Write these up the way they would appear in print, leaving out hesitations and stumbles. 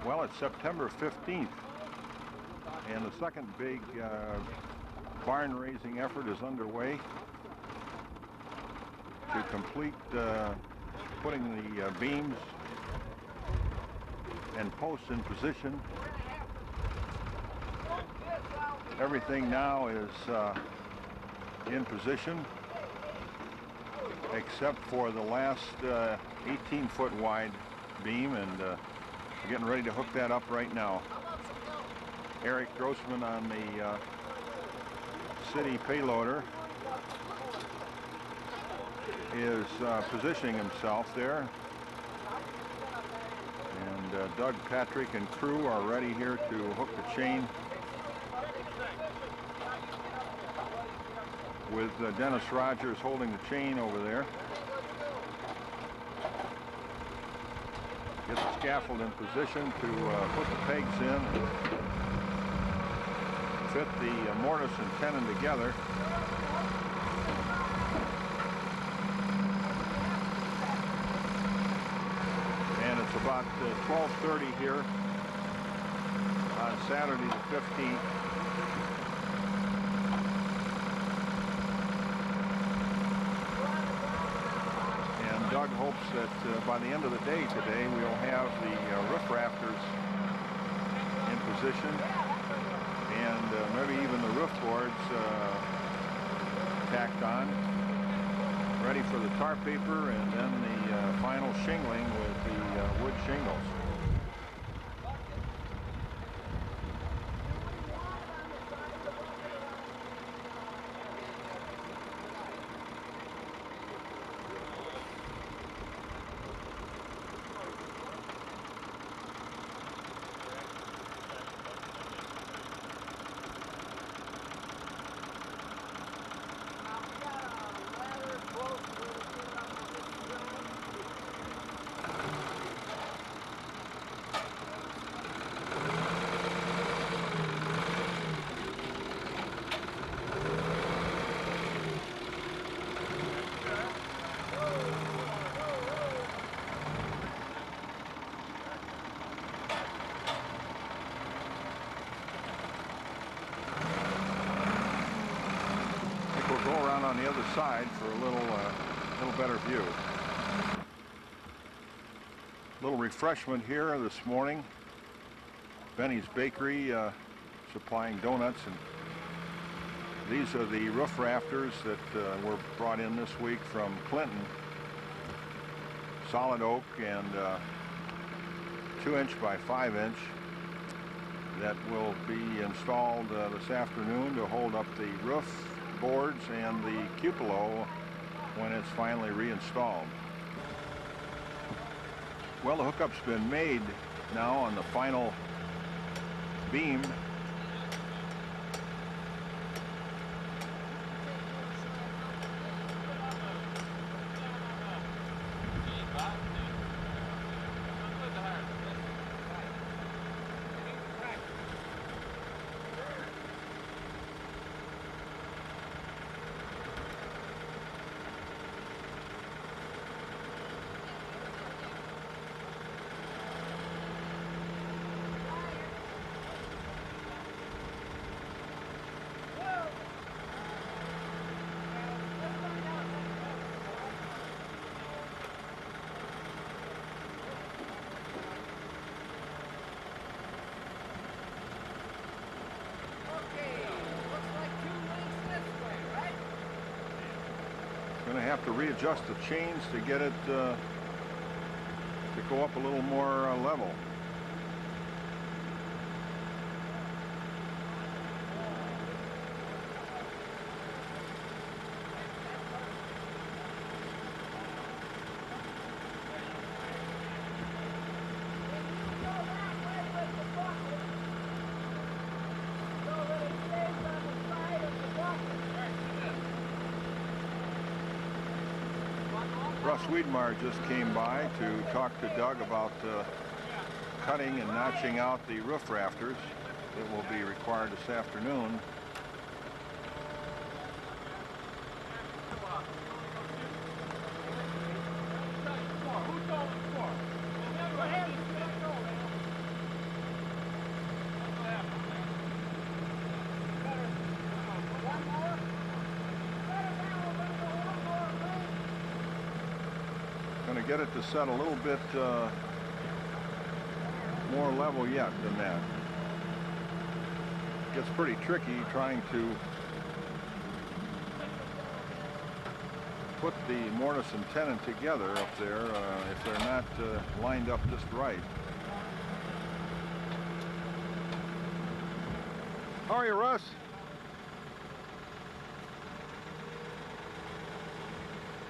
Well, it's September 15th, and the second big barn raising effort is underway to complete putting the beams and posts in position. Everything now is in position except for the last 18-foot wide beam, and we're getting ready to hook that up right now. Eric Grossman on the city payloader is positioning himself there, and Doug Patrick and crew are ready here to hook the chain, with Dennis Rogers holding the chain over there. Get the scaffold in position to put the pegs in, fit the mortise and tenon together. And it's about 12:30 here on Saturday the 15th. Doug hopes that by the end of the day today we'll have the roof rafters in position, and maybe even the roof boards tacked on, ready for the tar paper, and then the final shingling with the wood shingles. On the other side for a little better view. Little refreshment here this morning. Benny's Bakery supplying donuts, and these are the roof rafters that were brought in this week from Clinton. Solid oak and 2-inch by 5-inch that will be installed this afternoon to hold up the roof boards and the cupola when it's finally reinstalled. Well, the hookup's been made now on the final beam. Going to have to readjust the chains to get it to go up a little more level. Russ Wiedmar just came by to talk to Doug about cutting and notching out the roof rafters that will be required this afternoon. going to get it to set a little bit more level yet than that. Gets pretty tricky trying to put the mortise and tenon together up there if they're not lined up just right. How are you, Russ?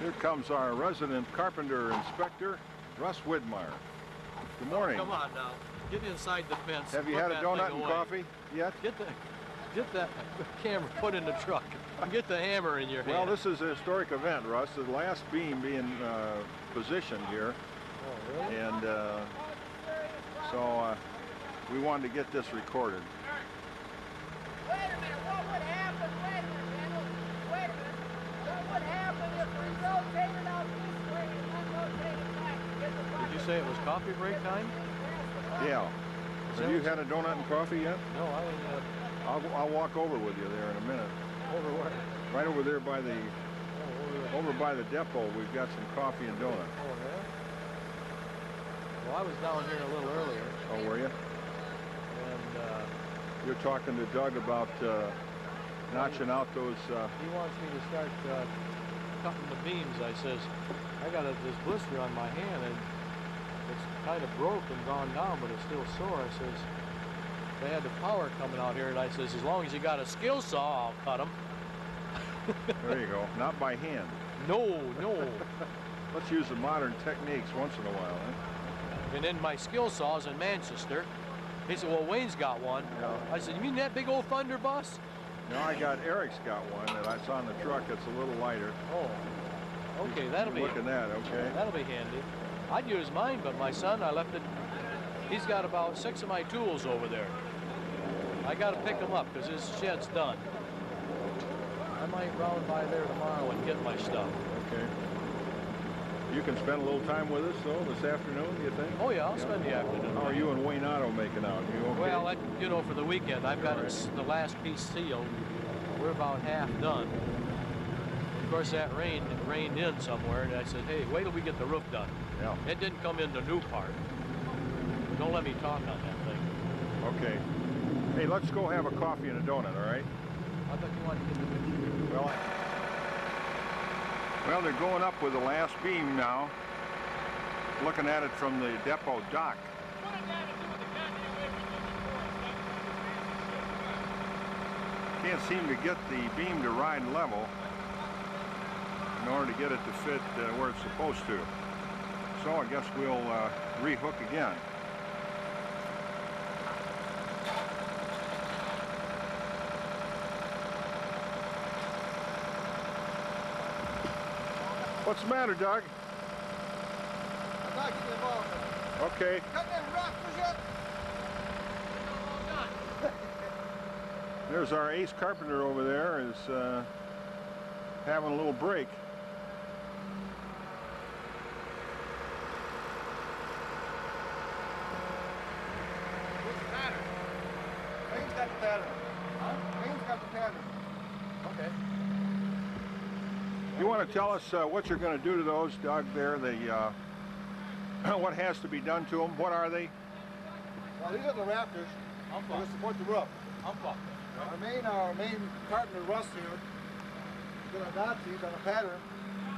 Here comes our resident carpenter inspector, Russ Widmeyer. Good morning. Oh, come on now. Get inside the fence. Have you had a donut and coffee yet? Get that camera put in the truck and get the hammer in your hand. Well, this is a historic event, Russ. The last beam being positioned here. Oh, really? And so we wanted to get this recorded. Wait a minute, what would happen? Wait a minute, Randall. Wait a minute. What would happen if we rotated out this way and then rotated back to get the Did you say it was coffee break time? Yeah. Have you had a donut and coffee yet? No, I ain't had. I'll walk over with you there in a minute. Over where? Right over there by the over by the depot. We've got some coffee and donuts. Oh, yeah? Well, I was down here a little earlier. Oh, were you? And you're talking to Doug about notching out those. He wants me to start cutting the beams. I says, I got this blister on my hand and it's kind of broke and gone down, but it's still sore. I says, they had the power coming out here, and I says, as long as you got a skill saw, I'll cut them. There you go. Not by hand. No. Let's use the modern techniques once in a while, eh? And then my skill saw's in Manchester. He said, well, Wayne's got one. Yeah. I said, you mean that big old Thunder bus? No, Eric's got one that I saw in the truck. It's a little lighter. Oh, okay, that'll be. Look at that, okay. That'll be handy. I'd use mine, but my son, I left it. He's got about 6 of my tools over there. I got to pick them up because his shed's done. I might round by there tomorrow and get my stuff. Okay. You can spend a little time with us, though, this afternoon, you think? Oh, yeah, I'll spend the afternoon. How are you and Wayne Otto making out? You okay? Well, you know, for the weekend, I've got the last piece sealed. We're about half done. Of course, that rained in somewhere, and I said, hey, wait till we get the roof done. Yeah. It didn't come in the new part. Don't let me talk on that thing. Okay. Hey, let's go have a coffee and a donut, all right? I thought you wanted to get the picture. Well, they're going up with the last beam now. Looking at it from the depot dock. Can't seem to get the beam to ride level in order to get it to fit where it's supposed to. So I guess we'll rehook again. What's the matter, Doug? I'm not getting involved. Okay. Cut them rafters yet? There's our ace carpenter over there is having a little break. What's the matter? Wayne's got the pattern. Huh? Wayne's got the pattern. Okay. You want to tell us what you're going to do to those, Doug, there? What has to be done to them? What are they? Well, these are the rafters. They're to support the roof. Our main carpenter, Russ here, is going to notch these on a pattern,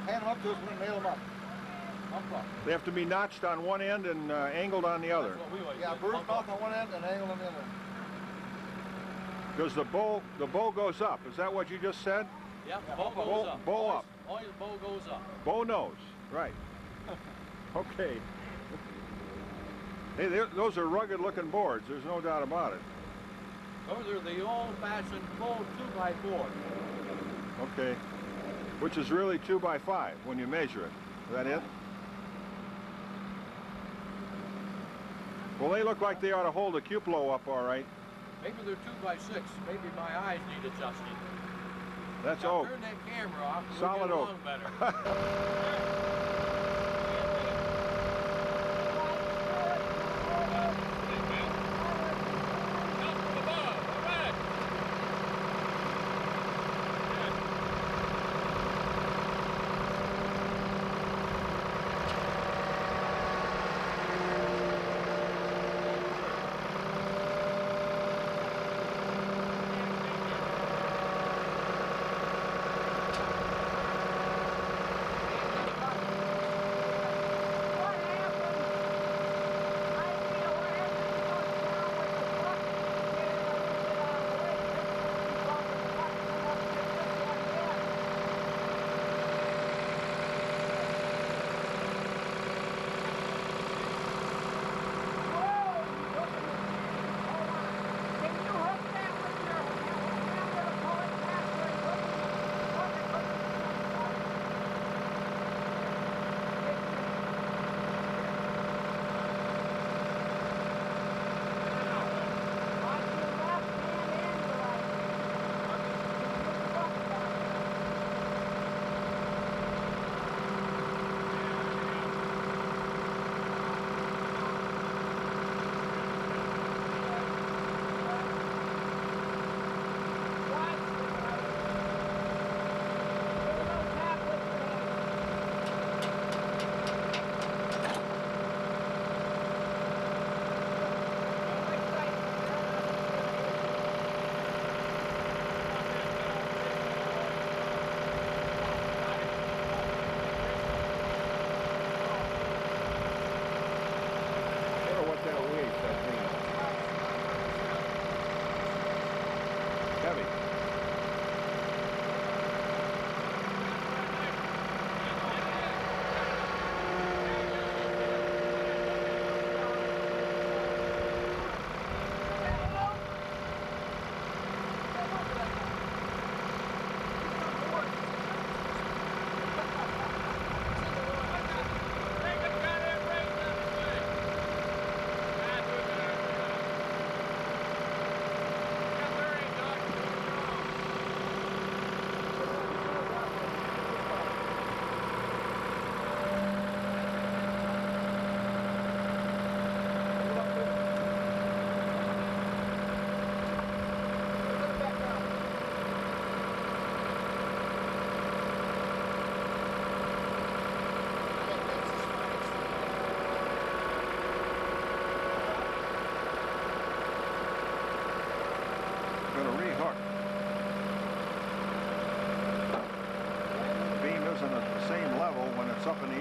hand them up to us, we're going to nail them up. They have to be notched on one end and angled on the other. Yeah, bird's mouth on one end and angled on the other. Because the bow goes up. Is that what you just said? Yeah, bow goes up. Bow up. Always bow goes up. Bow nose, right. Okay. Hey, those are rugged-looking boards. There's no doubt about it. Those are the old-fashioned bow 2x4. Okay. Which is really 2x5 when you measure it. Is that it? Well, they look like they ought to hold a cupola up all right. Maybe they're 2x6. Maybe my eyes need adjusting. That's now, oak. turn that camera off. Solid we'll oak. get along better.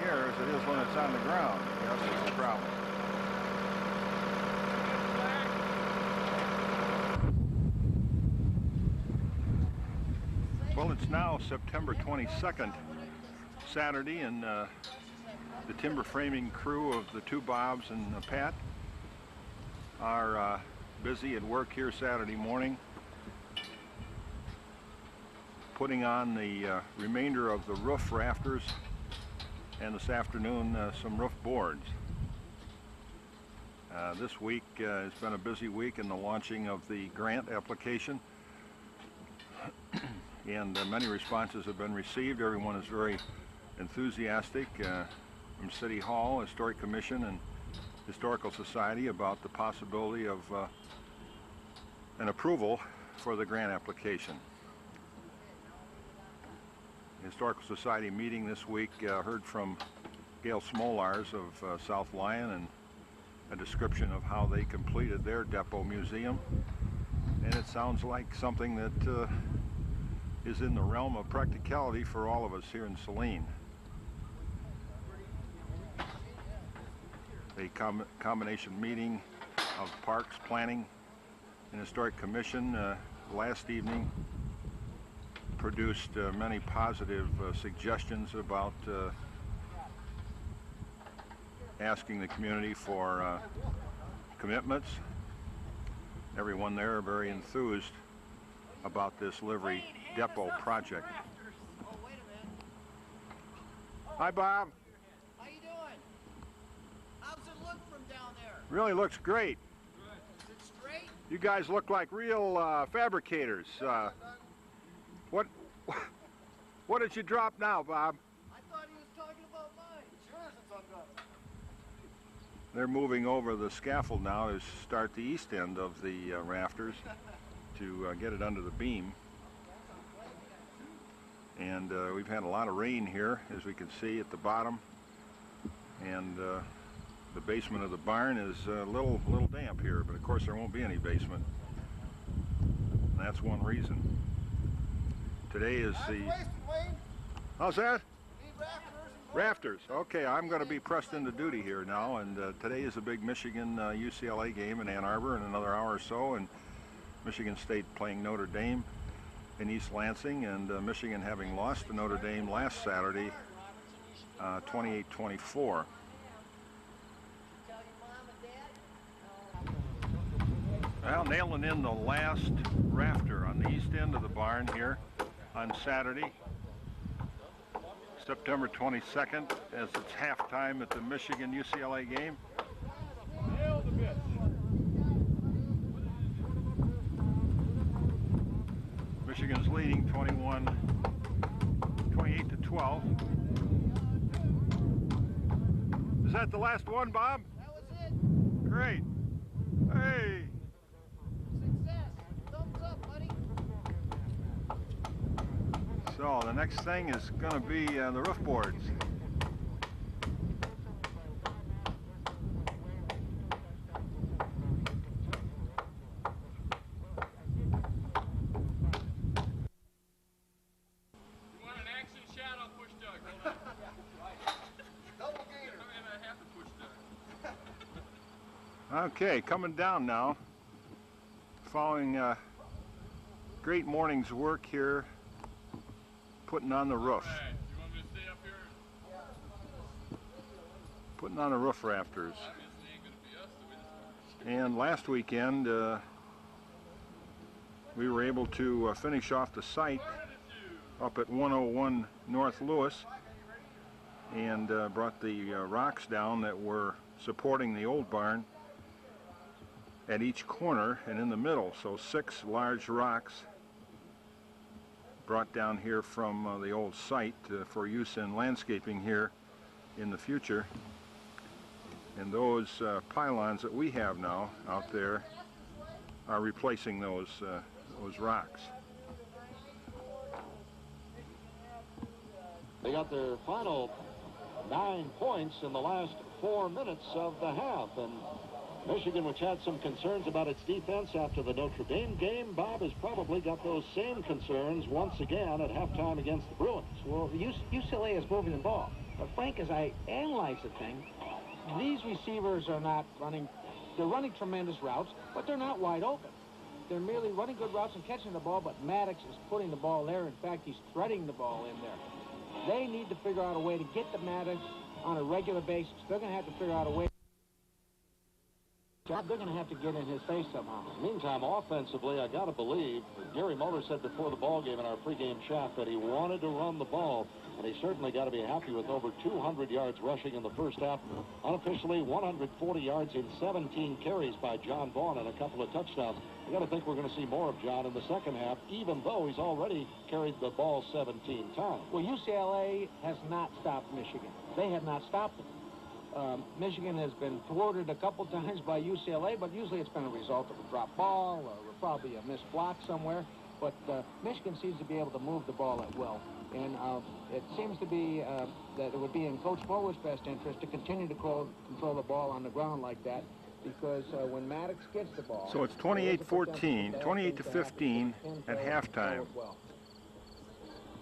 air as it is when it's on the ground. Yes, it's a problem. Well, it's now September 22nd, Saturday, and the timber framing crew of the two Bobs and Pat are busy at work here Saturday morning, putting on the remainder of the roof rafters, and this afternoon some roof boards. This week has been a busy week in the launching of the grant application, and many responses have been received. Everyone is very enthusiastic from City Hall, Historic Commission, and Historical Society about the possibility of an approval for the grant application. The Historical Society meeting this week heard from Gail Smolars of South Lyon and a description of how they completed their depot museum, and it sounds like something that is in the realm of practicality for all of us here in Saline. A combination meeting of Parks, Planning, and Historic Commission last evening produced many positive suggestions about asking the community for commitments. Everyone there very enthused about this Livery depot project. Oh, wait a minute. Hi, Bob. How you doing? How's it look from down there? Really looks great. Is it straight? You guys look like real fabricators. What did you drop now, Bob? I thought he was talking about mine. Yours is undone. They're moving over the scaffold now to start the east end of the rafters to get it under the beam. And we've had a lot of rain here, as we can see at the bottom, and the basement of the barn is a little damp here, but of course there won't be any basement. And that's one reason. Today is the... How's that? Rafters. Okay, I'm going to be pressed into duty here now, and today is a big Michigan UCLA game in Ann Arbor in another hour or so, and Michigan State playing Notre Dame in East Lansing, and Michigan having lost to Notre Dame last Saturday, 28-24. Well, nailing in the last rafter on the east end of the barn here on Saturday, September 22nd, as it's halftime at the Michigan-UCLA game. Michigan's leading 28-12. Is that the last one, Bob? That was it. Great. Hey. Success. Thumbs up, buddy. So the next thing is going to be the roof boards. Okay, coming down now, following a great morning's work here, putting on the roof. Hey, you want me to stay up here? Putting on the roof rafters. Well, obviously ain't gonna be us the way this works. And last weekend, we were able to finish off the site up at 101 North Lewis, and brought the rocks down that were supporting the old barn at each corner and in the middle. So 6 large rocks brought down here from the old site for use in landscaping here in the future. And those pylons that we have now out there are replacing those rocks. They got their final 9 points in the last 4 minutes of the half, and Michigan, which had some concerns about its defense after the Notre Dame game, Bob has probably got those same concerns once again at halftime against the Bruins. Well, UCLA is moving the ball. But Frank, as I analyze the thing, these receivers are not running, they're running tremendous routes, but they're not wide open. They're merely running good routes and catching the ball, but Maddox is putting the ball there. In fact, he's threading the ball in there. They need to figure out a way to get to Maddox on a regular basis. They're going to have to figure out a way. They're going to have to get in his face somehow. Meantime, offensively, I got to believe, Gary Moeller said before the ball game in our pregame chat that he wanted to run the ball, and he certainly got to be happy with over 200 yards rushing in the first half. Unofficially, 140 yards in 17 carries by John Vaughn and a couple of touchdowns. I got to think we're going to see more of John in the second half, even though he's already carried the ball 17 times. Well, UCLA has not stopped Michigan. They have not stopped them. Michigan has been thwarted a couple times by UCLA, but usually it's been a result of a drop ball or probably a missed block somewhere. But Michigan seems to be able to move the ball at will. And it seems to be that it would be in Coach Muller's best interest to continue to control the ball on the ground like that, because when Maddox gets the ball... So it's 28-14, 28-15 at halftime.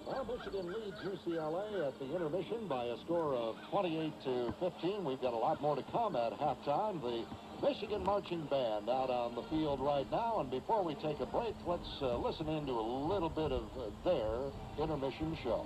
Well, Michigan leads UCLA at the intermission by a score of 28-15. We've got a lot more to come at halftime. The Michigan marching band out on the field right now. And before we take a break, let's listen into a little bit of their intermission show.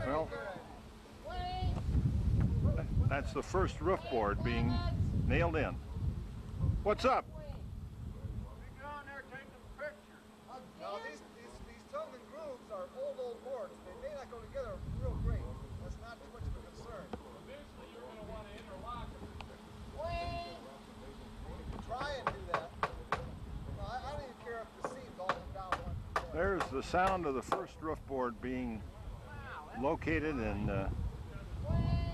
Well, that's the first roof board being nailed in. What's up? Now these tongue and grooves are old boards. They may not go together real great. That's not too much of a concern. Eventually, you're going to want to interlock them. You can try and do that. No, I don't even care if the seam's all down one. There's the sound of the first roof board being located and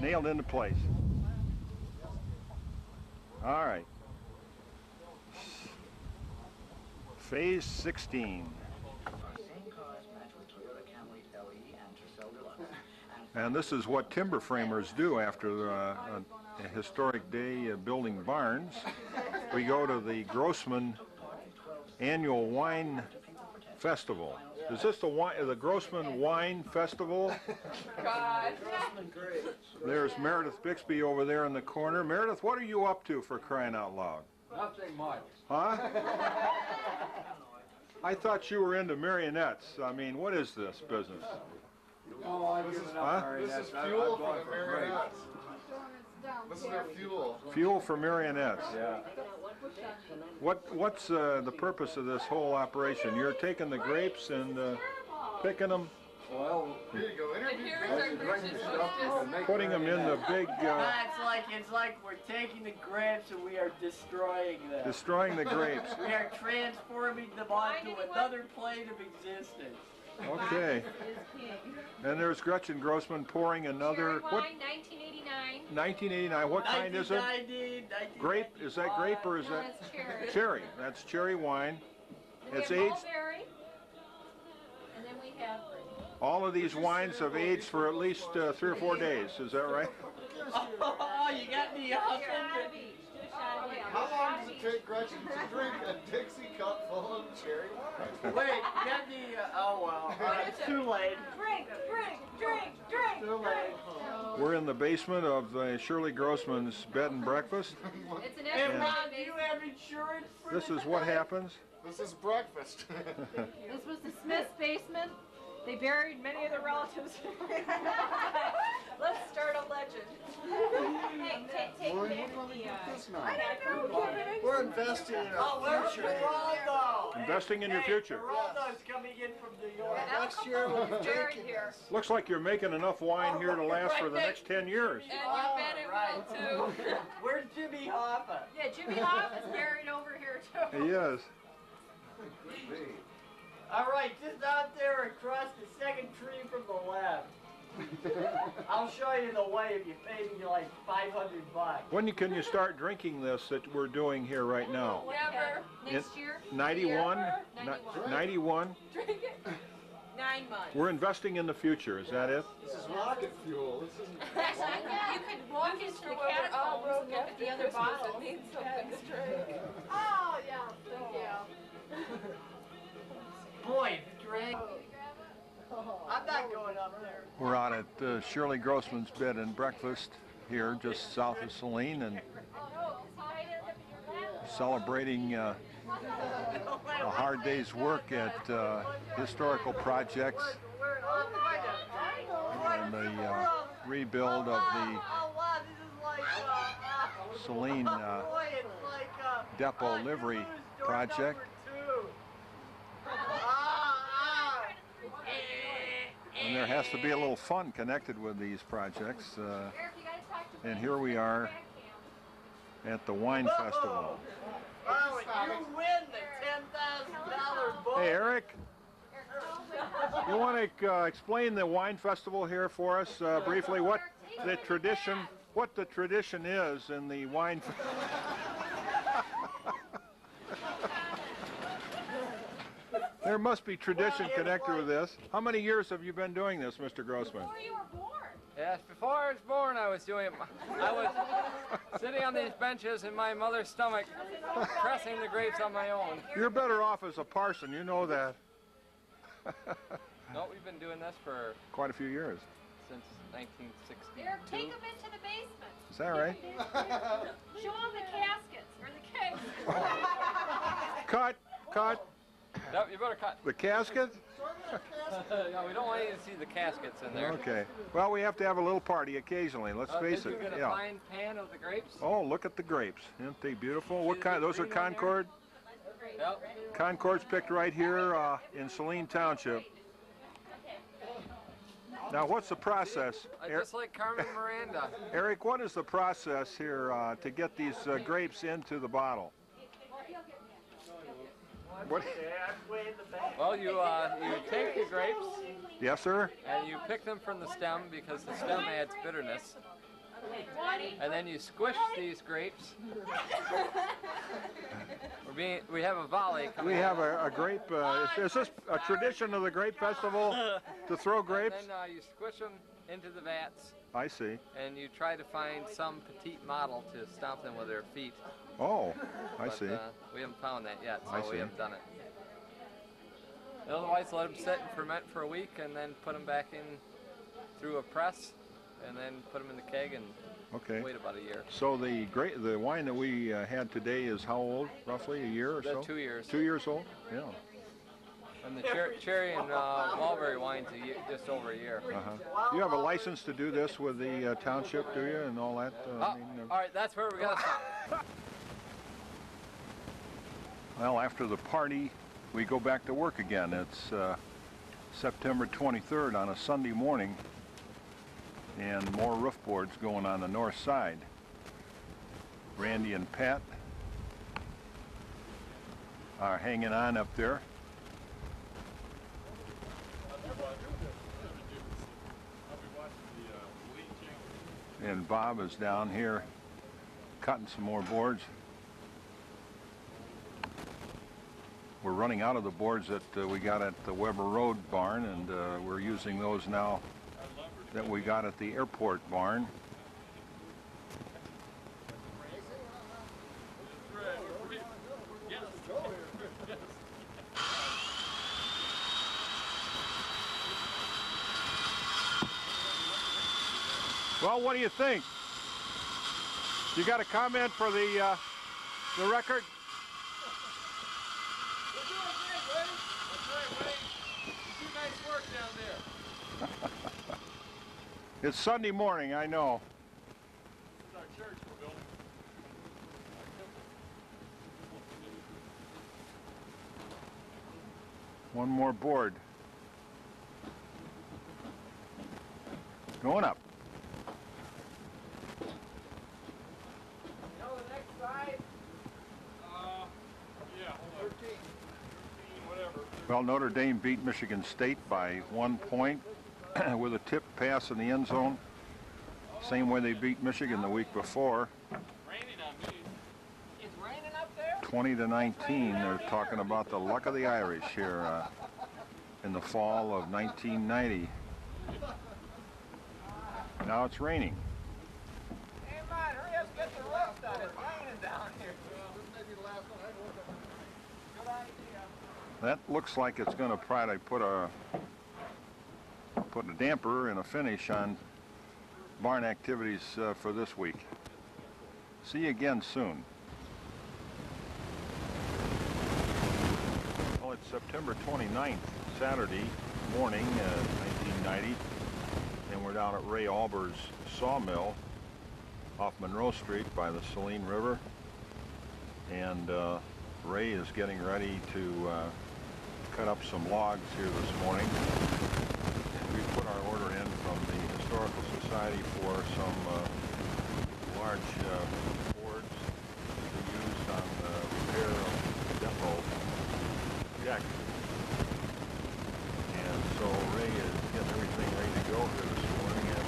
nailed into place. All right. Phase 16. And this is what timber framers do after a historic day building barns. We go to the Grossman annual wine festival. Is this the Grossman Wine Festival? God. There's Meredith Bixby over there in the corner. Meredith, what are you up to, for crying out loud? Nothing much. Huh? I thought you were into marionettes. I mean, what is this business? Oh, I've given up Huh? marionettes. This is fuel for the marionettes. This is their fuel. Fuel for marionettes. Yeah. What's the purpose of this whole operation? You're taking the grapes and picking them, Well, Here you go. Interview. putting them in the big, It's like we're taking the grapes and we are destroying them. destroying the grapes. We are transforming them onto another plane of existence. Okay. And there's Gretchen Grossman pouring another, what, 1989. 1989, what kind is it? 1990, Grape, is that grape or is that? That's cherry. Cherry, that's cherry wine. Then It's we have aged, mulberry. And then we have all of these wines have aged for at least 3 or 4 days, is that right? Oh, you got me up. shot of each. Do a shot of each. How long does it take Gretchen to drink a Dixie cup full of cherry wine? Wait, you got me. Oh well, it's too late. Drink. Too late. We're in the basement of Shirley Grossman's bed and breakfast. It's an Hey, extra Ron, do you have insurance for This is what happens. This is breakfast. This was the Smith's basement. They buried many of their relatives. Let's start a legend. Hey, take Boy, Nick what will we the, get this now? I don't know. We're investing in Oh, our where's future. Geraldo? Investing in your future. Geraldo's coming in from New York. Next year we'll be Buried drinking here. this. Looks like you're making enough wine here to last for the next 10 years. And you bet it will too. Where's Jimmy Hoffa? Yeah, Jimmy Hoff is buried over here too. He is. All right, just out there across the second tree from the left. I'll show you the way if you pay me like $500. When can you start drinking this that we're doing here right now? Never. Next year? 91? 91? Drink it. 9 months. We're investing in the future, is that it? This is rocket fuel. This isn't. Actually, you could walk into the catacombs and look at the other bottles. It means something to drink. Oh, yeah. Thank you. Boy, drink. I'm not going up there. We're out at Shirley Grossman's Bed and Breakfast here just south of Saline and celebrating a hard day's work at historical projects and the rebuild of the Saline Depot Livery project. And there has to be a little fun connected with these projects. And here we are at the Wine Festival. Oh, and you win the $10,000 bonus. Hey, Eric, you want to explain the Wine Festival here for us briefly? What the tradition is in the wine. There must be tradition connected with this. How many years have you been doing this, Mr. Grossman? Before you were born. Yes, before I was born, I was doing it. I was sitting on these benches in my mother's stomach, pressing the grapes on my own. You're better off as a parson, you know that. No, we've been doing this for Quite a few years. since 1962. Eric, take them into the basement. Is that right? Show them the caskets or the kegs. Cut. Nope, you better cut. The casket? No, we don't want you to see the caskets in there. Okay. Well, we have to have a little party occasionally. Let's face Did it. you get a Yeah. fine pan of the grapes? Oh, look at the grapes. Aren't they beautiful? What kind? Those are green on there? Concord? Yep. Concord's picked right here in Saline Township. Now, what's the process? Just like Carmen Miranda. Eric, what is the process here to get these grapes into the bottle? What? Well, you take the grapes Yes, sir? and you pick them from the stem because the stem adds bitterness. And then you squish these grapes. We have a volley coming. We have a grape. Is this a tradition of the Grape Festival to throw grapes? And then you squish them into the vats, I see. and you try to find some petite model to stomp them with their feet. Oh, I But, see. we haven't found that yet, so I see. we haven't done it. Otherwise, let them sit and ferment for a week, and then put them back in through a press, and then put them in the keg and Okay. wait about a year. So the wine that we had today is how old? Roughly a year or so? 2 years. 2 years old? Yeah. And the cherry and mulberry wine's just over a year. Uh-huh. You have a license to do this with the township, do you, and all that? All right, that's where we gotta stop. Well, after the party, we go back to work again. It's September 23rd on a Sunday morning, and more roof boards going on the north side. Randy and Pat are hanging on up there. And Bob is down here cutting some more boards. We're running out of the boards that we got at the Weber Road barn, and we're using those now that we got at the airport barn. Well, what do you think? You got a comment for the record? We're doing great, Wayne. That's right, Wayne. You do nice work down there. It's Sunday morning, I know. This is our church we're building. One more board. Going up. You know the next side? Yeah, hold on. 13. Well, Notre Dame beat Michigan State by 1 point with a tip pass in the end zone. Same way they beat Michigan the week before. 20-19. They're talking about the luck of the Irish here in the fall of 1990. Now it's raining. Hey, man, hurry up, get the roof done. It's raining down here. Good idea. That looks like it's going to probably put a damper and a finish on barn activities for this week. See you again soon. Well, it's September 29th, Saturday morning, 1990, and we're down at Ray Alber's sawmill off Monroe Street by the Saline River, and Ray is getting ready to cut up some logs here this morning. And we put our order in from the Historical Society for some large boards to be used on the repair of the depot deck. And so Ray is getting everything ready to go here this morning, and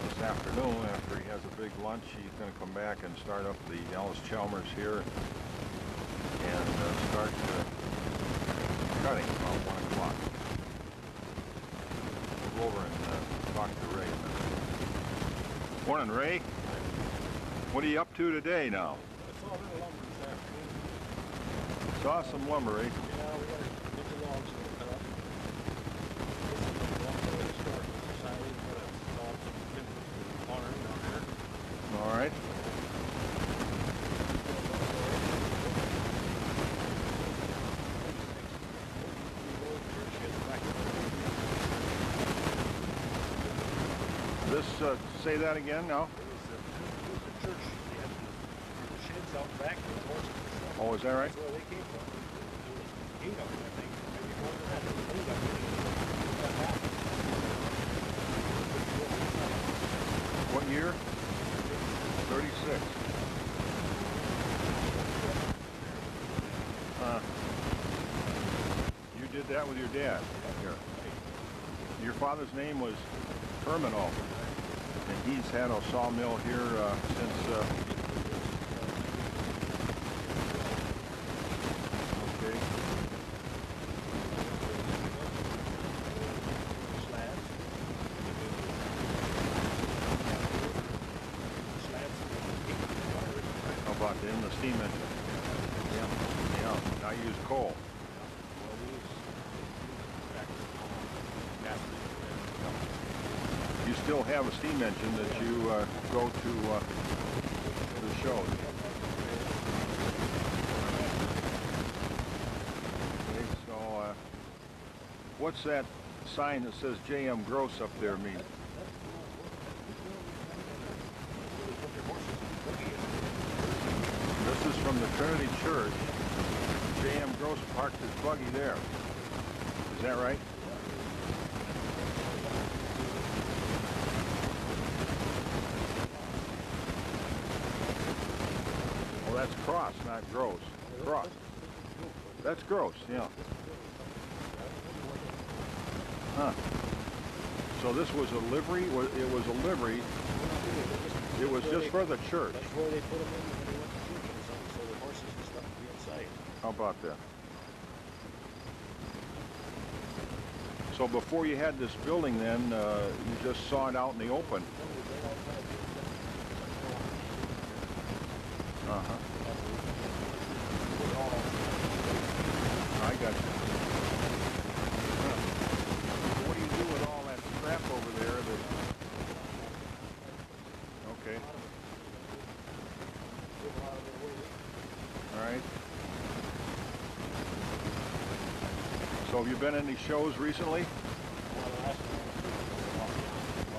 this afternoon, after he has a big lunch, he's going to come back and start up the Alice Chalmers here and start cutting about 1 o'clock. We'll go over and talk to Ray in a minute. Morning, Ray. What are you up to today now? I saw a little lumber this afternoon. Saw some lumber, eh? Yeah, we got to get the logs cut up. It's the Historical Society, but it's all been honoring down there. All right. This, say that again now? It was a church. They had the sheds out back for the horses and stuff. Oh, is that right? That's where they came from. There was 8 of them, I think. Maybe more than that. There was 8 of them. What year? 36. You did that with your dad? Here. Your father's name was Terminal, and he's had a sawmill here since okay. How about in the steam engine? Yeah, now you use coal. You still have a steam engine that you go to the shows. Okay, so what's that sign that says J.M. Gross up there mean? This is from the Trinity Church. J.M. Gross parked his buggy there. Is that right? Well, that's Cross, not Gross. Cross. That's Gross, yeah. Huh. So this was a livery? It was a livery. It was just for the church. That's where they put them in when they went to church or something, so the horses and stuff would be inside. How about that? So before you had this building then, you just saw it out in the open. Uh-huh. I got you. Huh. What do you do with all that scrap over there? Okay. All right. So have you been in any shows recently?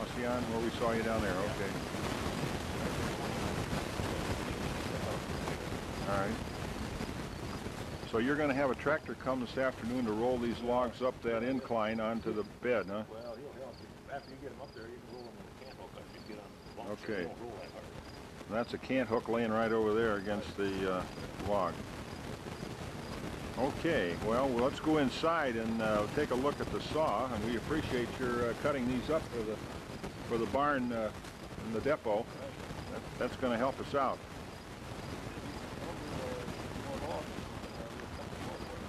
Ocean, where we saw you down there, okay. All right. So you're going to have a tractor come this afternoon to roll these logs up that incline onto the bed, huh? Well, he'll help you. After you get them up there, you can roll them with a cant hook. If you get on the long, Okay. so don't roll that hard. That's a cant hook laying right over there against the log. Okay, well, let's go inside and take a look at the saw, and we appreciate your cutting these up for the barn in the depot. That's going to help us out.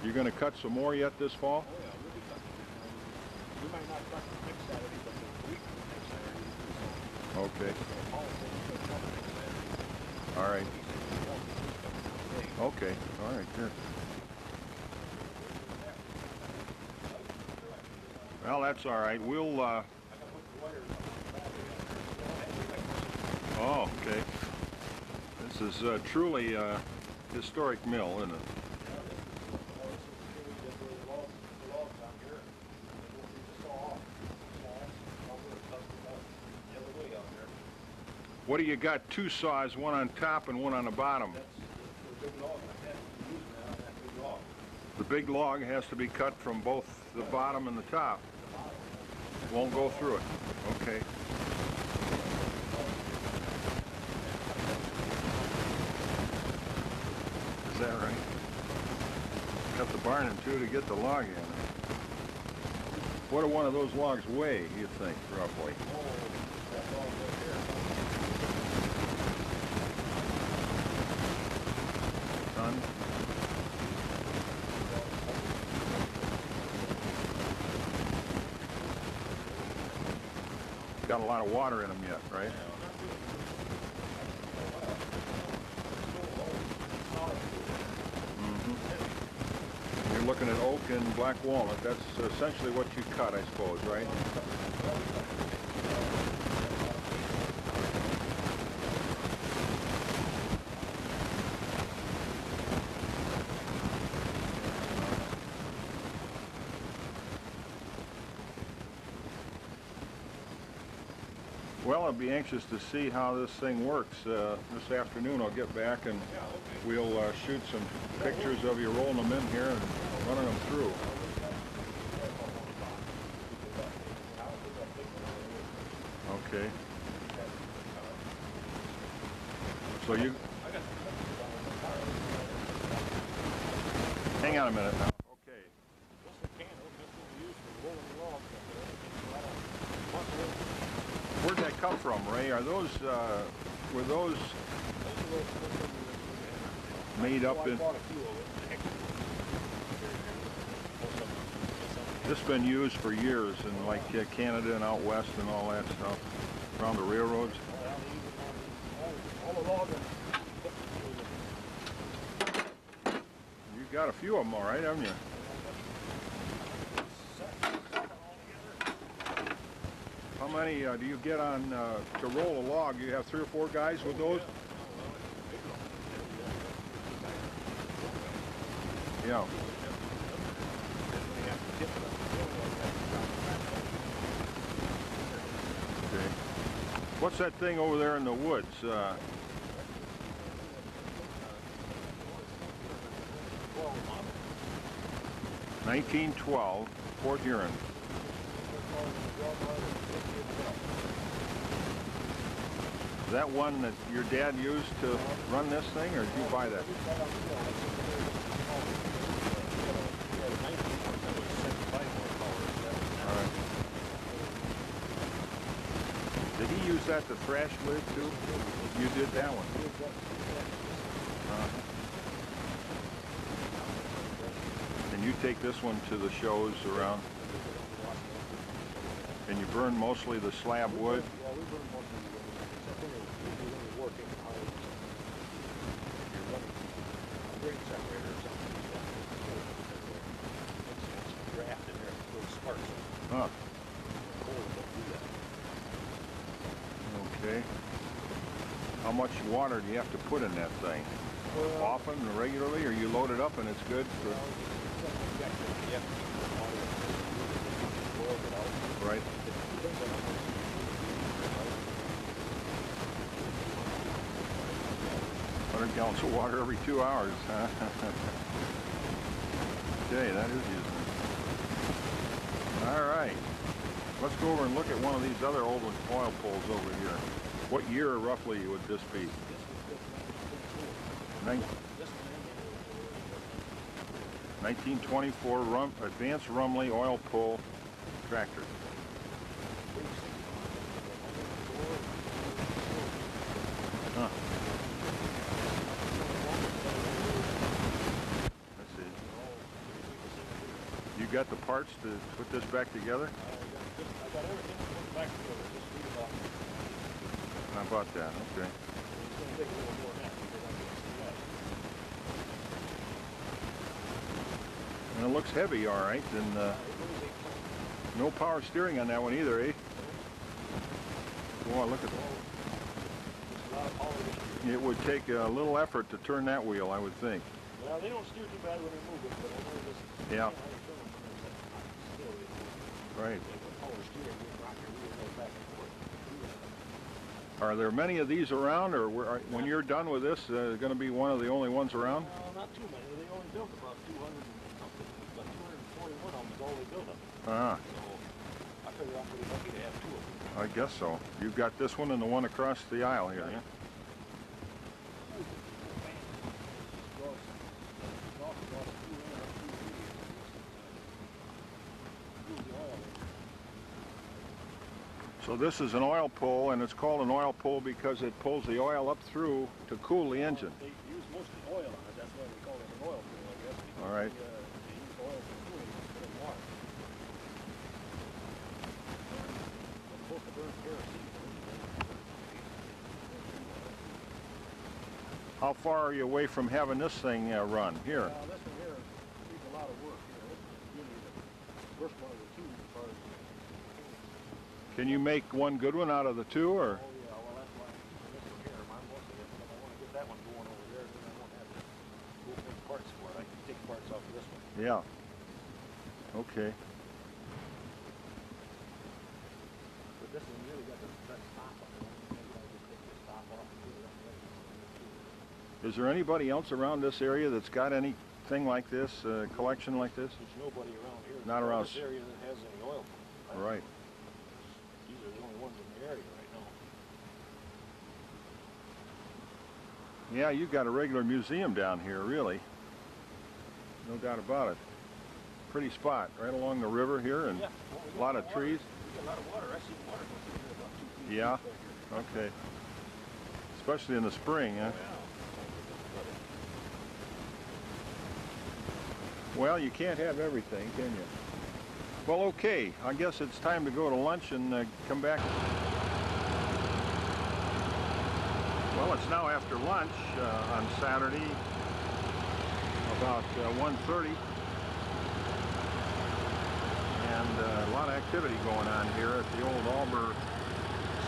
You're going to cut some more yet this fall? Oh yeah, we'll be cutting. We might not cut next Saturday, but the week next Saturday. Okay. All right. Okay. All right. Good. Well, that's all right. We'll. Oh, okay. This is truly a historic mill, isn't it? What do you got? Two saws, one on top and one on the bottom. The big log has to be cut from both the bottom and the top. Won't go through it. Okay. Is that right? Cut the barn in two to get the log in. What do one of those logs weigh, you think, roughly? Ton? Got a lot of water in them yet, right? Mm-hmm. You're looking at oak and black walnut. That's essentially what you cut, I suppose, right? Well, I'll be anxious to see how this thing works. This afternoon I'll get back and we'll shoot some pictures of you rolling them in here and running them through. Okay. So you... Hang on a minute now. Where'd that come from, Ray? Are those, were those made up in... This has been used for years in like Canada and out west and all that stuff, around the railroads. You got a few of them all right, haven't you? How many do you get on to roll a log? You have 3 or 4 guys with those? Yeah. Okay. What's that thing over there in the woods? 1912, Fort Huron. Is that one that your dad used to run this thing, or did you buy that? All right. Did he use that to thrash with too? You did that one. And you take this one to the shows around, and you burn mostly the slab wood? Huh. Okay. How much water do you have to put in that thing? Often, regularly, or you load it up and it's good for... Right. $100 gallons of water every 2 hours, huh? Okay, that is useful. All right. Let's go over and look at one of these other old oil pulls over here. What year roughly would this be? 1924 Advanced Rumley oil pull tractor. Huh. Let's see. You got the parts to put this back together? I got everything put back together. Just read it off. How about that? Okay. It's going to take a little more than that because I can't see that. And it looks heavy, all right, and no power steering on that one either, eh? Boy, look at that. It would take a little effort to turn that wheel, I would think. Well, they don't steer too bad when they move it, but I know this. Yeah. Right. Are there many of these around, or when you're done with this, going to be one of the only ones around? No, not too many. They only built about 200 and something. About 241 of them is all they built up. Ah. So I figure I'm pretty lucky to have 2 of them. I guess so. You've got this one and the one across the aisle here, yeah? So this is an oil pull, and it's called an oil pull because it pulls the oil up through to cool the engine. They use mostly oil on it. That's why they call it an oil pull, I guess. All right. They use oil for cooling instead of water. They're supposed to burn kerosene. How far are you away from having this thing run? Here. This one here needs a lot of work. You know, this is really the first one of the 2 as far as. Can you make one good one out of the 2, or? Oh yeah, well that's why this one here, mine most of it, but I want to get that one going over there, then I won't have to go make parts for it. I can take parts off of this one. Yeah. Okay. But this one really got the stop on it. Maybe I'll just take the stop off and put it on the other. Is there anybody else around this area that's got anything like this, collection like this? There's nobody around here. Not around. This area that has any oil. Right. These are the only ones in the area right now. Yeah, you've got a regular museum down here, really. No doubt about it. Pretty spot, right along the river here, and Yeah, a lot of trees. We got a lot of water. I see water go through here about 2 feet. Yeah. Back here. Okay. Especially in the spring, huh? Well, you can't have everything, can you? Well, okay. I guess it's time to go to lunch and come back. Well, it's now after lunch on Saturday, about 1:30. And a lot of activity going on here at the old Alber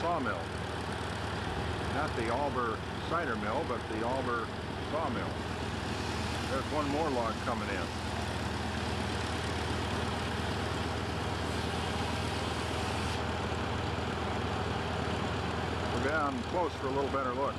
sawmill. Not the Alber cider mill, but the Alber sawmill. There's one more log coming in. We'll go down close for a little better look.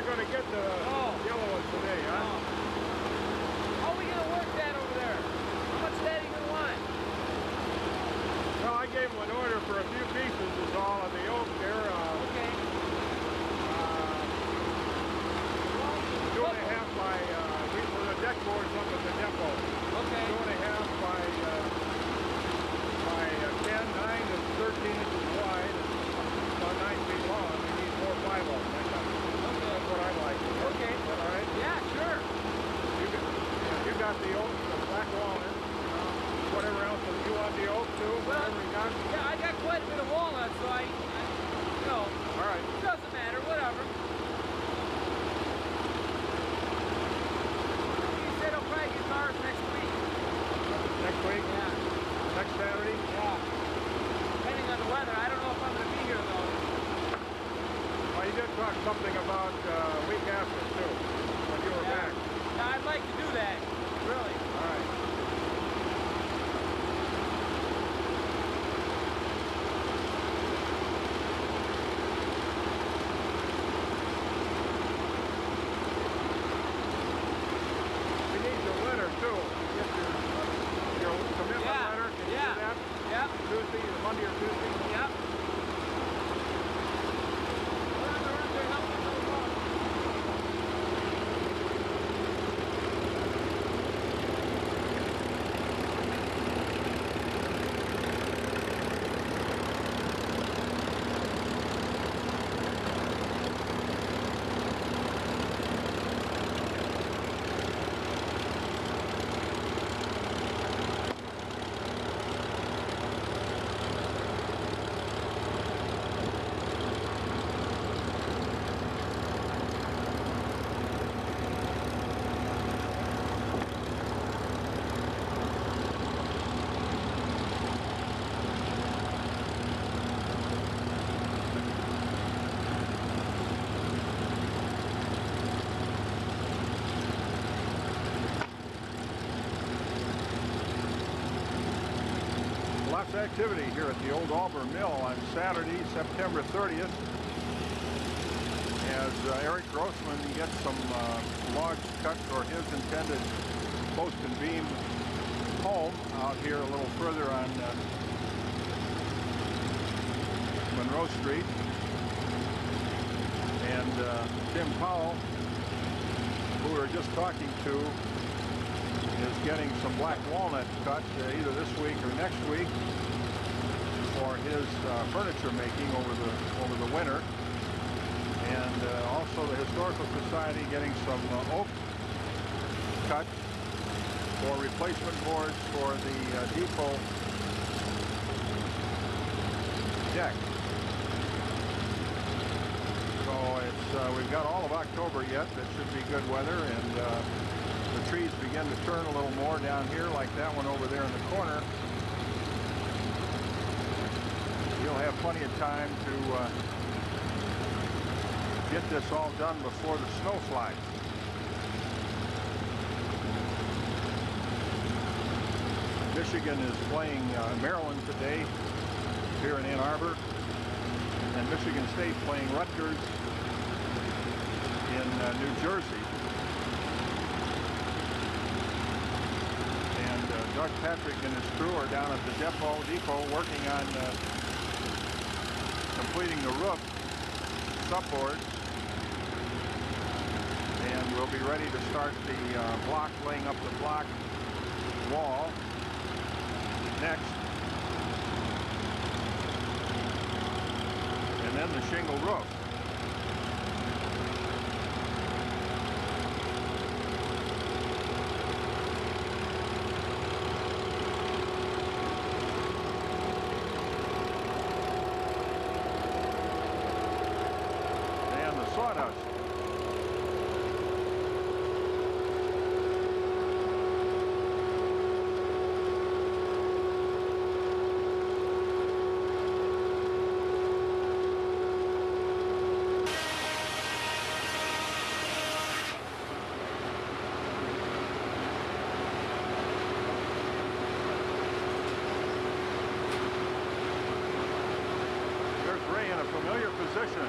going to get the yellow one today, huh? How are we going to work that over there? How much of that are you going to want? Well, I gave him an order for a few pieces is all of the oak there. Okay. 2.5 by, for the deck boards up at the depot. Okay. 2.5 by 10, 9 is 13 inches wide, about 9 feet long. We need 4 or 5 of them. That's what I like. Okay. Is that all right? Yeah, sure. You got the oak, the black walnut, whatever else. You want the oak too? Well, whatever you got? yeah, I got quite a bit of walnut, so you know, All right. it doesn't matter, whatever. You said I'll probably get cars next week. Next week? Yeah. Next Saturday? Yeah. Depending on the weather, I don't know if I'm going to be here though. Well, you did talk something about a week after too, when you were back. Yeah, I'd like to do that, really. All right. We need your letter too. Get your commitment letter. Can you do that? Yep. Tuesday, Monday or Tuesday? Yep. Lots of activity here at the Old Auburn Mill on Saturday, September 30th, as Eric Grossman gets some logs cut for his intended post and beam home out here a little further on Monroe Street. And Tim Powell, who we were just talking to, is getting some black walnut cut either this week or next week for his furniture making over the winter, and also the Historical Society getting some oak cut for replacement boards for the depot deck. So it's we've got all of October yet. That should be good weather, and the trees begin to turn a little more down here, like that one over there in the corner. You'll have plenty of time to get this all done before the snow flies. Michigan is playing Maryland today here in Ann Arbor, and Michigan State playing Rutgers in New Jersey. Doug Patrick and his crew are down at the depot working on completing the roof subboards, and we'll be ready to start the block, laying up the block wall next, and then the shingle roof. Sawdust. There's Ray in a familiar position.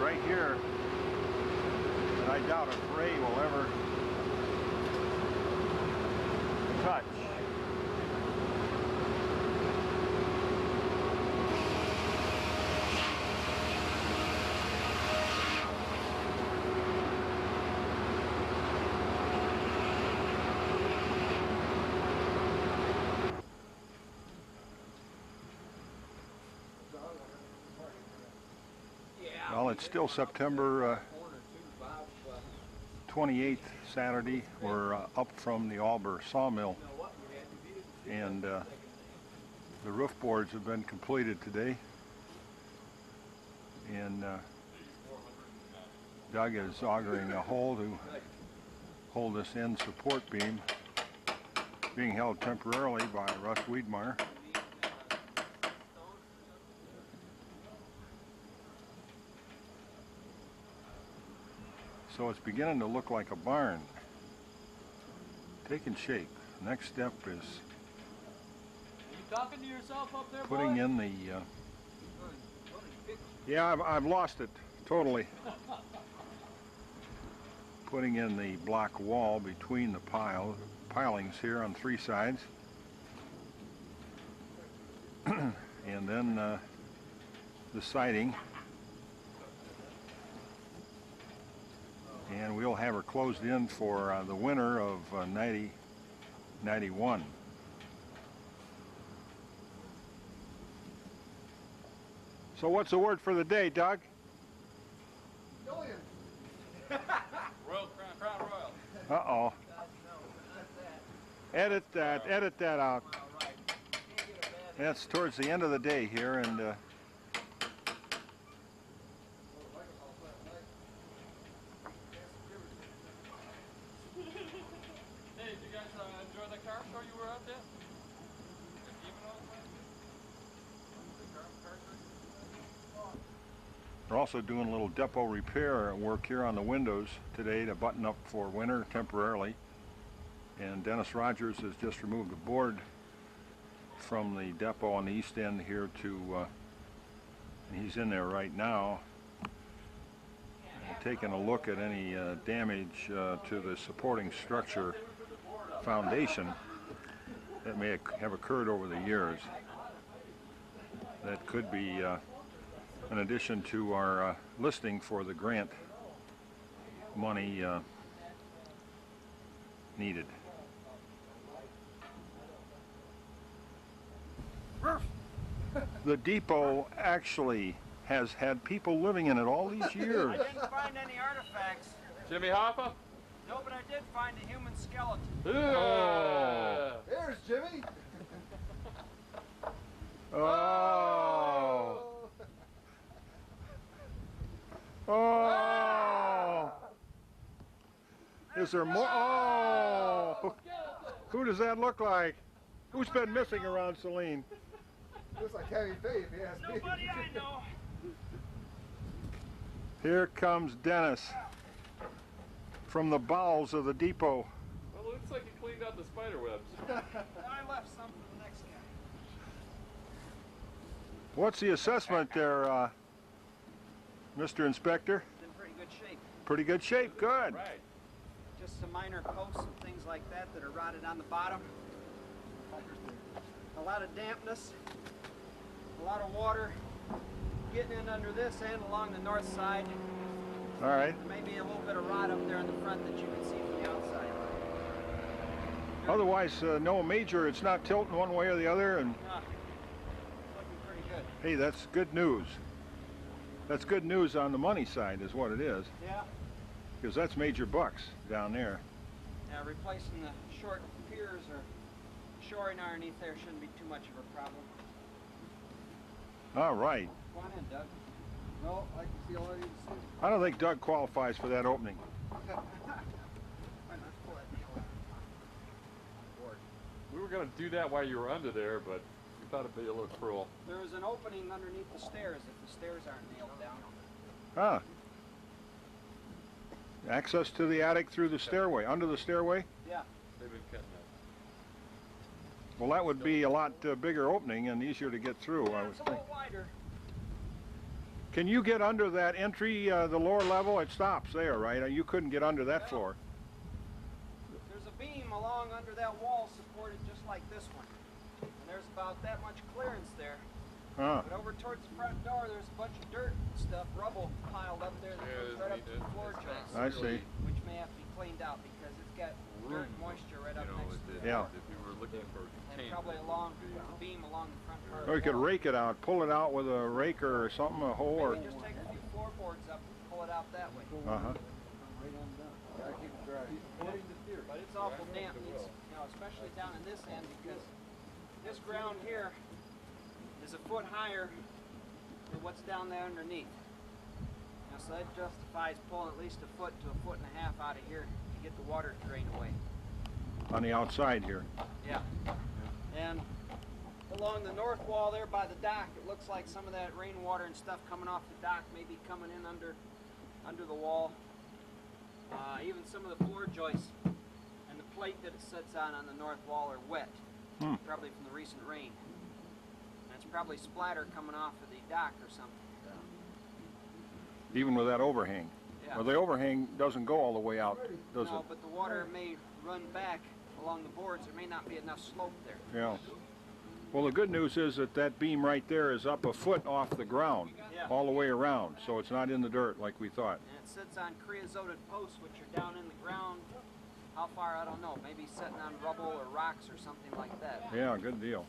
right here that I doubt if Ray will ever touch. Well, it's still September 28th, Saturday. We're up from the Alber sawmill, and the roof boards have been completed today. And Doug is augering a hole to hold this end support beam, being held temporarily by Russ Wiedmeyer. So it's beginning to look like a barn, taking shape. Next step is You talking to yourself up there, putting boy? in the, yeah, I've lost it totally. Putting in the block wall between the pilings here on 3 sides. And then the siding. And we'll have her closed in for the winter of 90-91. So what's the word for the day, Doug? Julian. Royal Crown Royal. Uh-oh. Edit that out. That's towards the end of the day here, and Hey, did you guys enjoy the car show you were out there? we're also doing a little depot repair work here on the windows today to button up for winter temporarily. And Dennis Rogers has just removed a board from the depot on the east end here to, and he's in there right now, taking a look at any damage to the supporting structure foundation that may have occurred over the years. That could be in addition to our listing for the grant money needed. The depot actually has had people living in it all these years. I didn't find any artifacts. Jimmy Hoffa? No, but I did find a human skeleton. Oh. There's Jimmy. Oh. Oh. Is there more? Oh. Who does that look like? Who's been missing around Celine? Looks like Kevin Faye, if you ask me. Nobody I know. Here comes Dennis from the bowels of the depot. Well, it looks like he cleaned out the spider webs. I left some for the next guy. What's the assessment there, Mr. Inspector? It's in pretty good shape. Pretty good shape, good. Right. Just some minor posts and things like that that are rotted on the bottom. A lot of dampness, a lot of water getting in under this and along the north side. All right. Maybe a little bit of rot up there in the front that you can see from the outside. Otherwise, no major, it's not tilting one way or the other, and Looking pretty good. hey, that's good news. That's good news on the money side is what it is, Yeah. because that's major bucks down there. Yeah, replacing the short piers or shoring underneath there shouldn't be too much of a problem. All right. Come on in, Doug. No, I can see all I need to see. I don't think Doug qualifies for that opening. Why not pull that nail out? We were going to do that while you were under there, but we thought it'd be a little cruel. There is an opening underneath the stairs if the stairs aren't nailed down. Ah. Access to the attic through the stairway, under the stairway? Yeah. They've been cutting that. Well, that would be a lot bigger opening and easier to get through, I Yeah, would it's a think. little wider. Can you get under that entry, the lower level? It stops there, right? You couldn't get under that floor. There's a beam along under that wall supported just like this one. And there's about that much clearance there. Huh. But over towards the front door, there's a bunch of dirt and stuff, rubble piled up there that goes right up to the floor joists. I see. Which may have to be cleaned out because it's got dirt and moisture right up next to it. Yeah. If you were looking for And probably along the beam along the front part. Or you could rake it out, pull it out with a rake or something, a hoe or... Maybe just take a few floorboards up and pull it out that way. Uh-huh. But it's awful damp. It's, you know, especially down in this end because this ground here is a foot higher than what's down there underneath. Now, so that justifies pulling at least a foot to a foot and a half out of here to get the water to drain away. On the outside here. Yeah. And along the north wall there by the dock, it looks like some of that rainwater and stuff coming off the dock may be coming in under the wall. Even some of the floor joists and the plate that it sits on the north wall are wet, probably from the recent rain. And it's probably splatter coming off of the dock or something. Even with that overhang. Yeah. Well, the overhang doesn't go all the way out, does No, it? but the water may run back along the boards. There may not be enough slope there. Yeah. Well, the good news is that that beam right there is up a foot off the ground, all the way around, so it's not in the dirt like we thought. And it sits on creosoted posts, which are down in the ground. How far, I don't know. Maybe sitting on rubble or rocks or something like that. Yeah, good deal.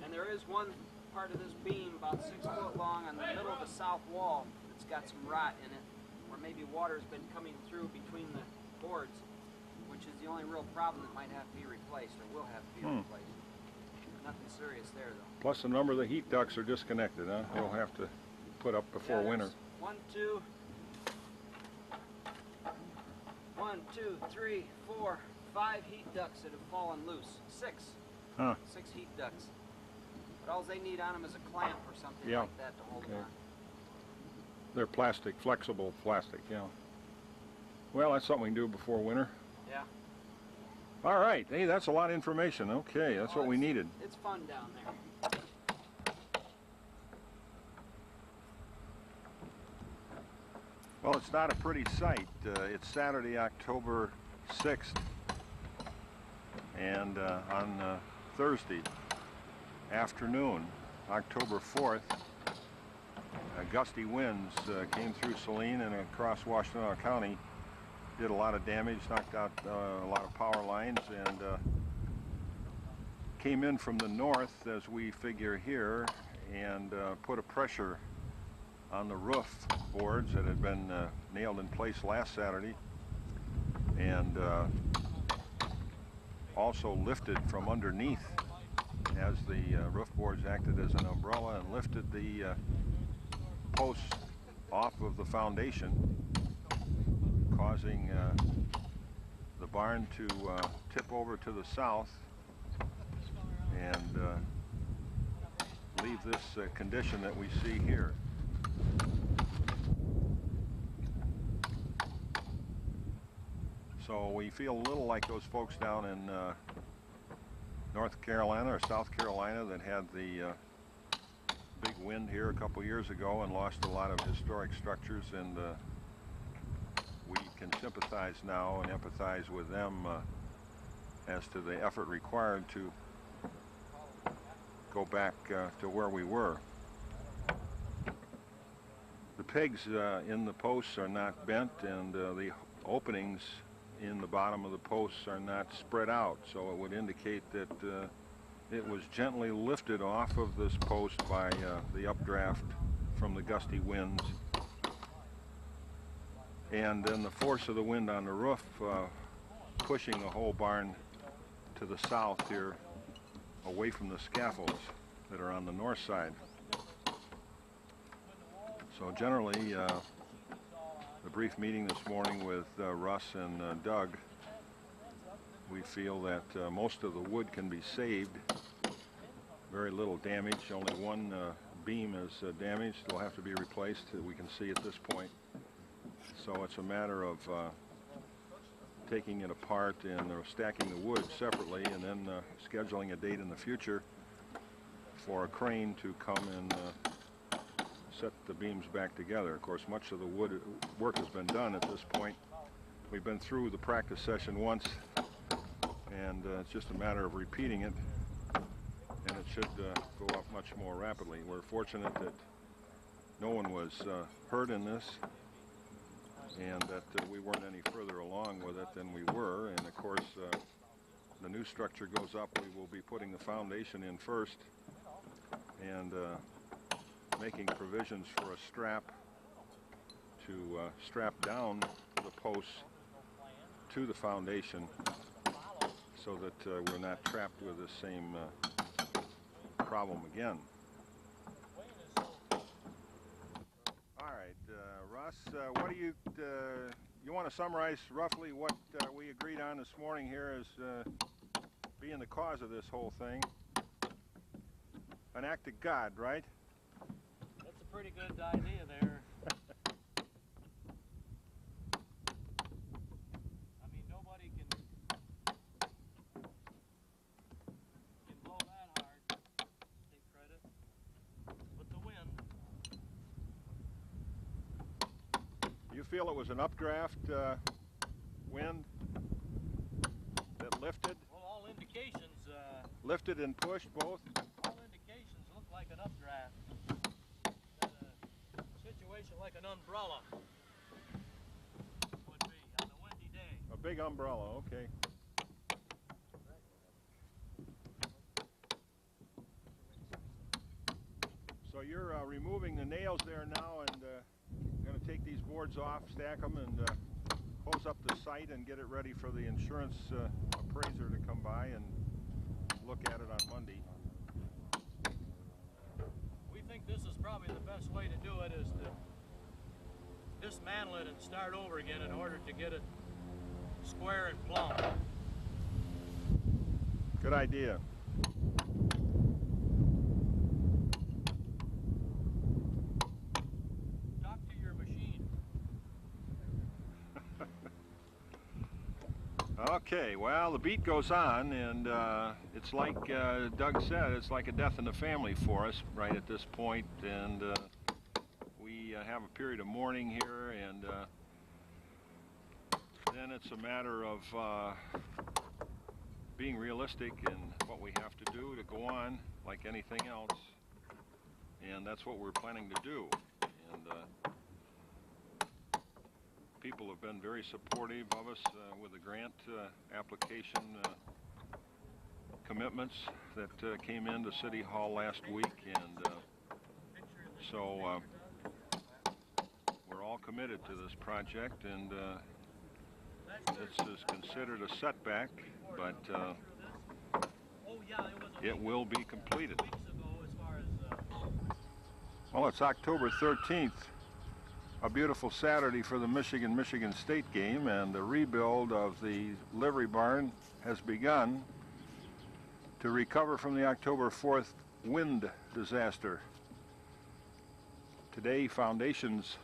And there is one part of this beam about 6 foot long on the middle of the south wall that's got some rot in it, where maybe water's been coming through between the boards, which is the only real problem that might have to be replaced, or will have to be replaced. Nothing serious there, though. Plus, a number of the heat ducts are disconnected, huh? You'll have to put up before winter. 1, 2, 3, 4, 5 heat ducts that have fallen loose. 6. Huh. 6 heat ducts. But all they need on them is a clamp or something like that to hold them on. They're plastic, flexible plastic, yeah. Well, that's something we can do before winter. Yeah. All right. Hey, that's a lot of information. Okay, that's what we needed. It's fun down there. Well, it's not a pretty sight. It's Saturday, October 6th, and on Thursday afternoon, October 4th, gusty winds came through Saline and across Washtenaw County, did a lot of damage, knocked out a lot of power lines, and came in from the north, as we figure here, and put a pressure on the roof boards that had been nailed in place last Saturday, and also lifted from underneath as the roof boards acted as an umbrella and lifted the posts off of the foundation, causing the barn to tip over to the south and leave this condition that we see here. So we feel a little like those folks down in North Carolina or South Carolina that had the big wind here a couple years ago and lost a lot of historic structures, and we can sympathize now and empathize with them as to the effort required to go back to where we were. The pegs in the posts are not bent, and the openings in the bottom of the posts are not spread out, so it would indicate that it was gently lifted off of this post by the updraft from the gusty winds, and then the force of the wind on the roof pushing the whole barn to the south here, away from the scaffolds that are on the north side. So generally, the brief meeting this morning with Russ and Doug, we feel that most of the wood can be saved. Very little damage. Only one beam is damaged. It'll have to be replaced, we can see at this point. So it's a matter of taking it apart and stacking the wood separately, and then scheduling a date in the future for a crane to come and set the beams back together. Of course, much of the wood work has been done at this point. We've been through the practice session once, and it's just a matter of repeating it, and it should go up much more rapidly. We're fortunate that no one was hurt in this, and that we weren't any further along with it than we were. And of course, the new structure goes up. We will be putting the foundation in first and making provisions for a strap to strap down the posts to the foundation so that we're not trapped with the same problem again. All right, Russ, what do you want to summarize roughly what we agreed on this morning here as being the cause of this whole thing? An act of God, right? That's a pretty good idea there. I mean, nobody can blow that hard, take credit, but the wind. You feel it was an updraft wind that lifted? Well, all indications. Lifted and pushed both? All indications look like an updraft. Situation like an umbrella would be on a windy day. A big umbrella, okay. So you're removing the nails there now and going to take these boards off, stack them, and close up the site and get it ready for the insurance appraiser to come by and look at it on Monday. We think this is probably the best way to do it, is to dismantle it and start over again in order to get it square and plumb. Good idea. Talk to your machine. Okay, well, the beat goes on, and it's like Doug said, it's like a death in the family for us right at this point, and we have a period of mourning here, and then it's a matter of being realistic in what we have to do to go on like anything else, and that's what we're planning to do. And people have been very supportive of us with the grant application commitments that came into City Hall last week, and so we're all committed to this project, and this is considered a setback, but it will be completed. Well, it's October 13th. A beautiful Saturday for the Michigan State game, and the rebuild of the livery barn has begun to recover from the October 4th wind disaster. Today, foundations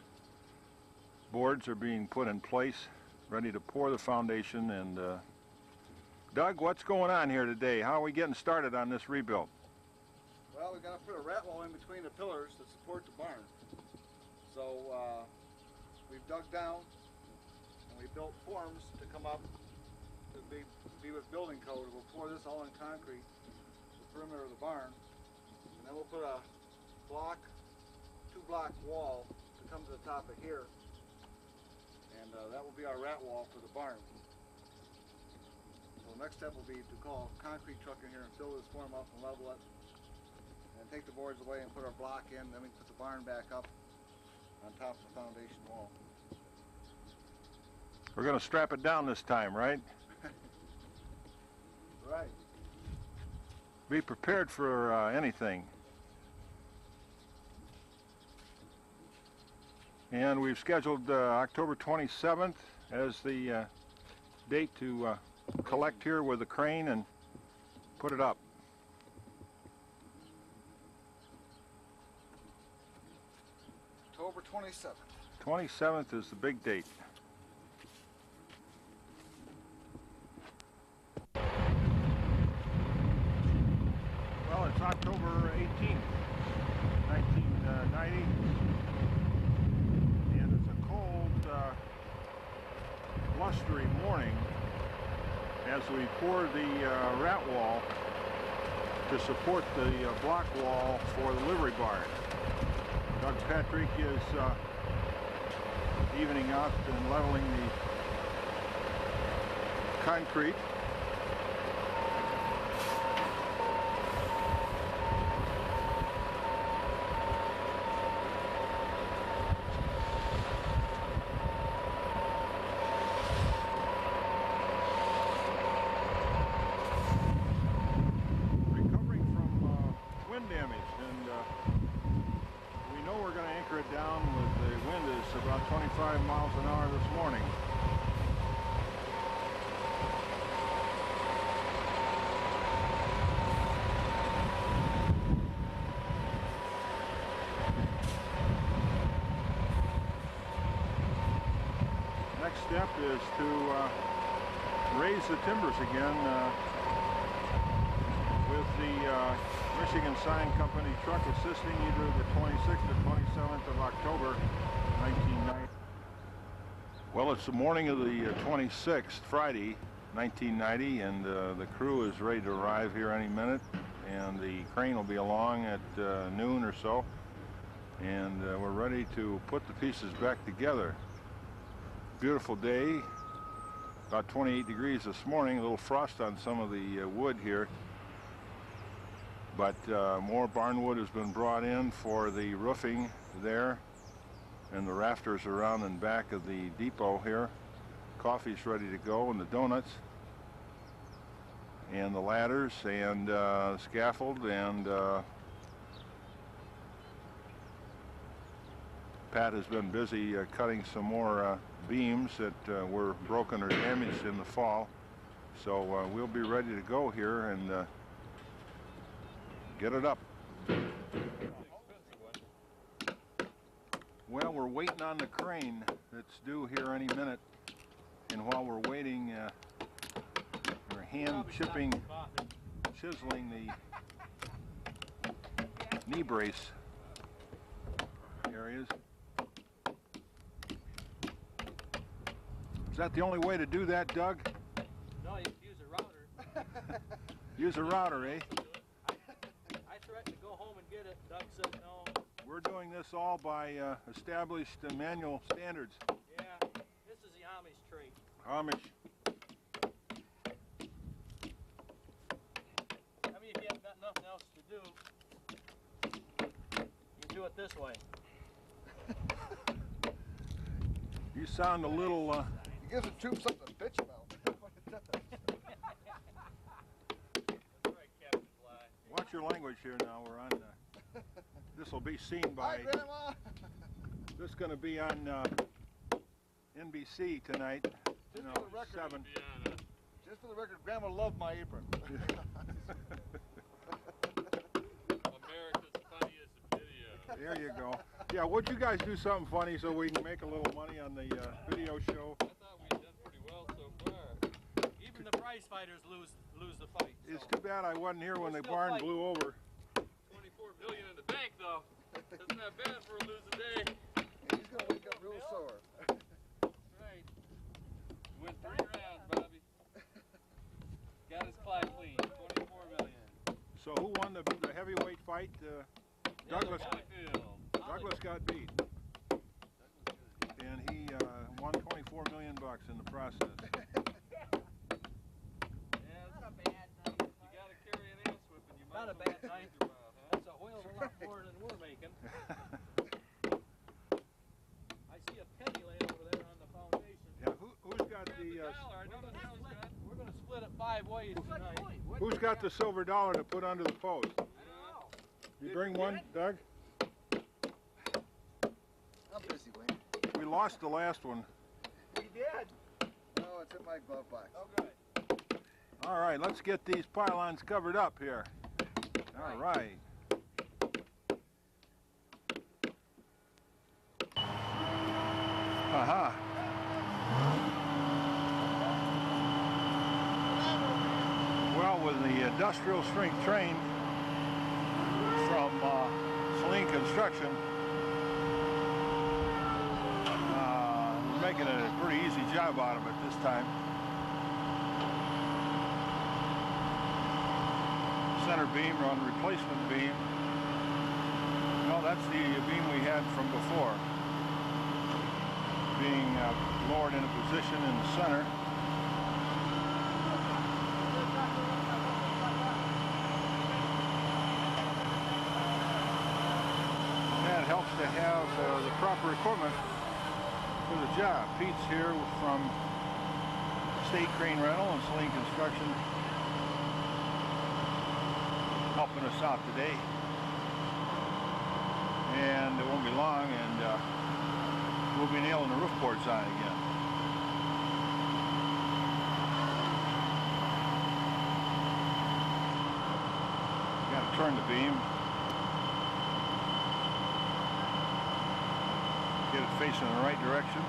boards are being put in place, ready to pour the foundation. And Doug, what's going on here today? How are we getting started on this rebuild? Well, we're going to put a rat wall in between the pillars to support the barn. So we've dug down and we built forms to come up to be with building code. We'll pour this all in concrete, the perimeter of the barn, and then we'll put a block, 2-block wall to come to the top of here, and that will be our rat wall for the barn. So the next step will be to call a concrete truck in here and fill this form up and level it, and take the boards away and put our block in. Then we put the barn back up on top of the foundation wall. We're going to strap it down this time, right? Right. Be prepared for anything. And we've scheduled October 27th as the date to collect here with the crane and put it up. October 27th. 27th is the big date. Well, it's October 18th, 1990. blustery morning as we pour the rat wall to support the block wall for the livery barn. Doug Patrick is evening out and leveling the concrete. Recovering from wind damage, and we know we're going to anchor it down with the wind is about 25 miles an hour this morning. Next step is to raise the timbers again with the Michigan Sign Company truck assisting either the 26th or 27th of October 1990. Well, it's the morning of the 26th, Friday, 1990, and the crew is ready to arrive here any minute, and the crane will be along at noon or so, and we're ready to put the pieces back together. Beautiful day, about 28 degrees this morning, a little frost on some of the wood here, but more barn wood has been brought in for the roofing there, and the rafters around and back of the depot here. Coffee's ready to go, and the donuts, and the ladders, and scaffold, and Pat has been busy cutting some more beams that were broken or damaged in the fall. So we'll be ready to go here and get it up. Well, we're waiting on the crane that's due here any minute. And while we're waiting, we're hand chiseling the knee brace areas. Is that the only way to do that, Doug? No, you can use a router. Use a router, eh? I threatened to go home and get it. Doug said no. We're doing this all by established manual standards. Yeah, this is the Amish trait. Amish. I mean, if you haven't got nothing else to do, you do it this way. You sound a little... It gives the troops something to bitch about. Watch your language here now. We're on... this will be seen by... Hi, Grandma! This is going to be on NBC tonight. Just for the record, 7. Just for the record, Grandma loved my apron. America's funniest video. There you go. Yeah, would you guys do something funny so we can make a little money on the video show? I thought we'd done pretty well so far. Even the prize fighters lose the fight. So. It's too bad I wasn't here when the barn blew over. 24 million in the bank, though. That's not bad for a losing day. And he's gonna wake up real sore. Right. Win 3 rounds, Bobby. Got his clock clean. 24 million. So who won the heavyweight fight? Douglas. Douglas got beat. And he won 24 million bucks in the process. Not a bad night. That's a whale of a lot more than we're making. I see a penny laying over there on the foundation. Yeah, who's got the... we're going to split it 5 ways tonight. Who's got the silver dollar to put under the post? You bring one, Doug? I'm busy, Wayne. We lost the last one. We did. No, it's in my glove box. Oh, good. All right, let's get these pylons covered up here. All right. Aha. Well, with the industrial strength train from Celine Construction, we're making a pretty easy job out of it this time. Center beam on replacement beam. No, that's the beam we had from before. Being lowered in a position in the center. And it helps to have the proper equipment for the job. Pete's here from State Crane Rental and Celine Construction, helping us out today. And it won't be long and we'll be nailing the roof boards on again. Got to turn the beam. Get it facing in the right direction.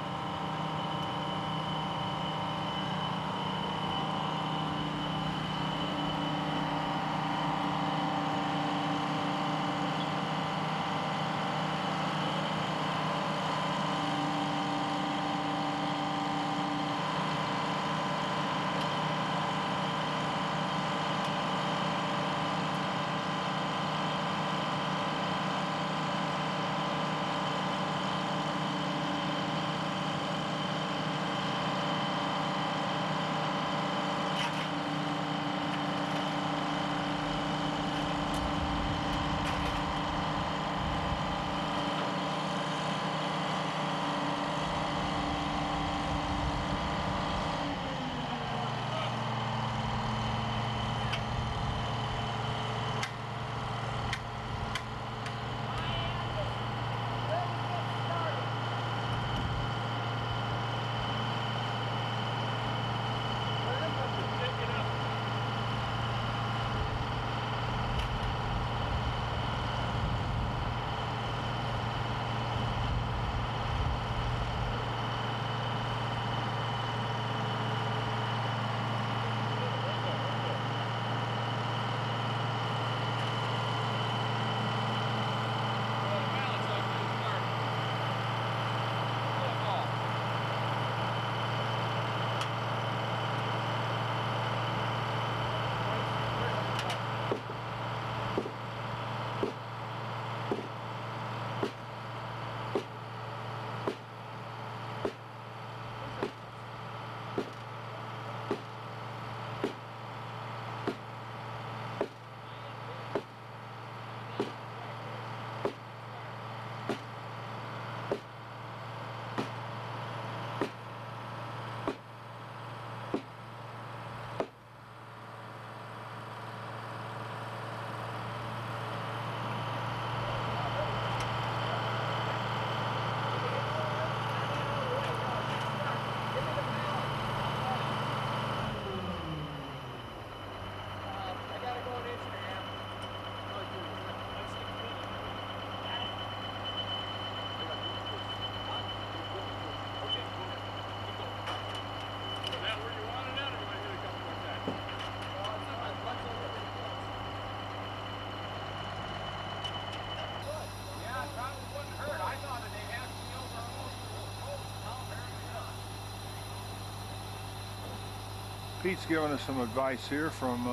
Pete's giving us some advice here from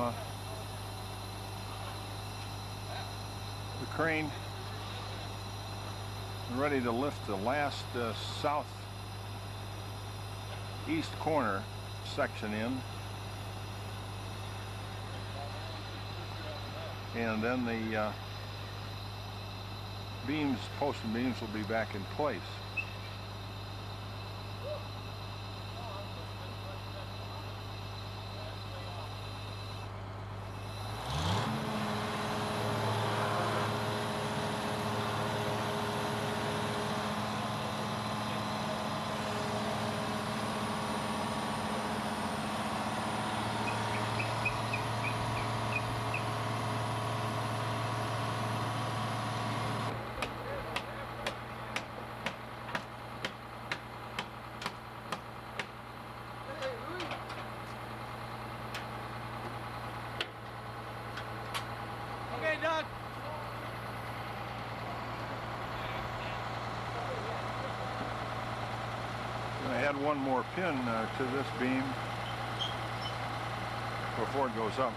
the crane. We're ready to lift the last southeast corner section in. And then the beams, posts and beams will be back in place. to add one more pin to this beam before it goes up.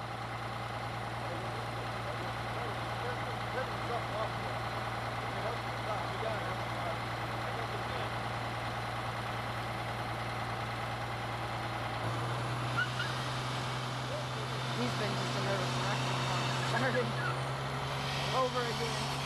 He's been just a nervous wreck. Started over again.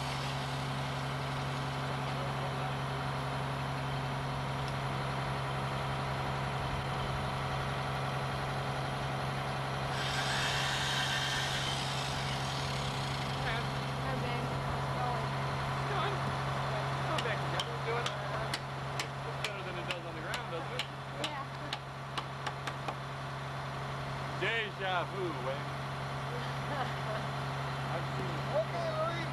Deja vu, Wayne. I've seen it. Okay, Louie.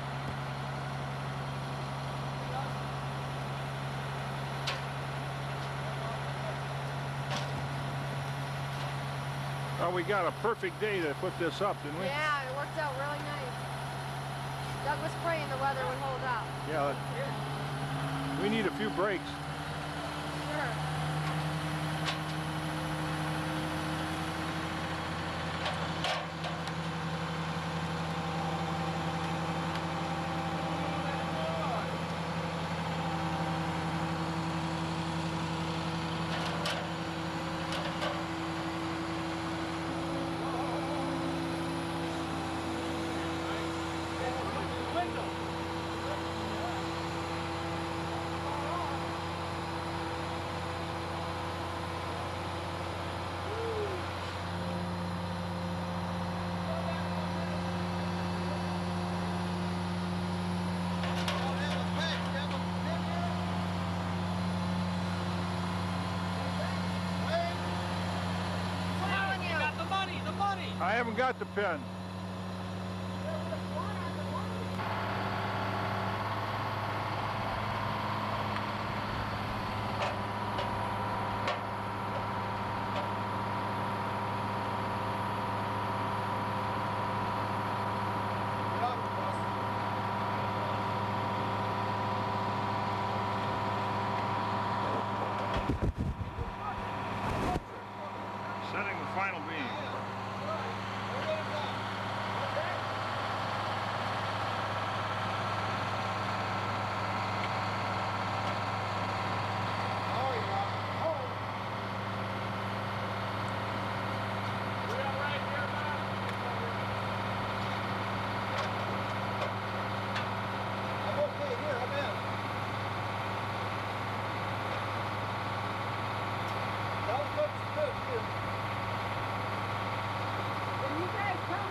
Well, we got a perfect day to put this up, didn't we? Yeah, it worked out really nice. Doug was praying the weather would hold out. Yeah. We need a few breaks. Sure. I haven't got the pen. Setting the final beam. When you guys come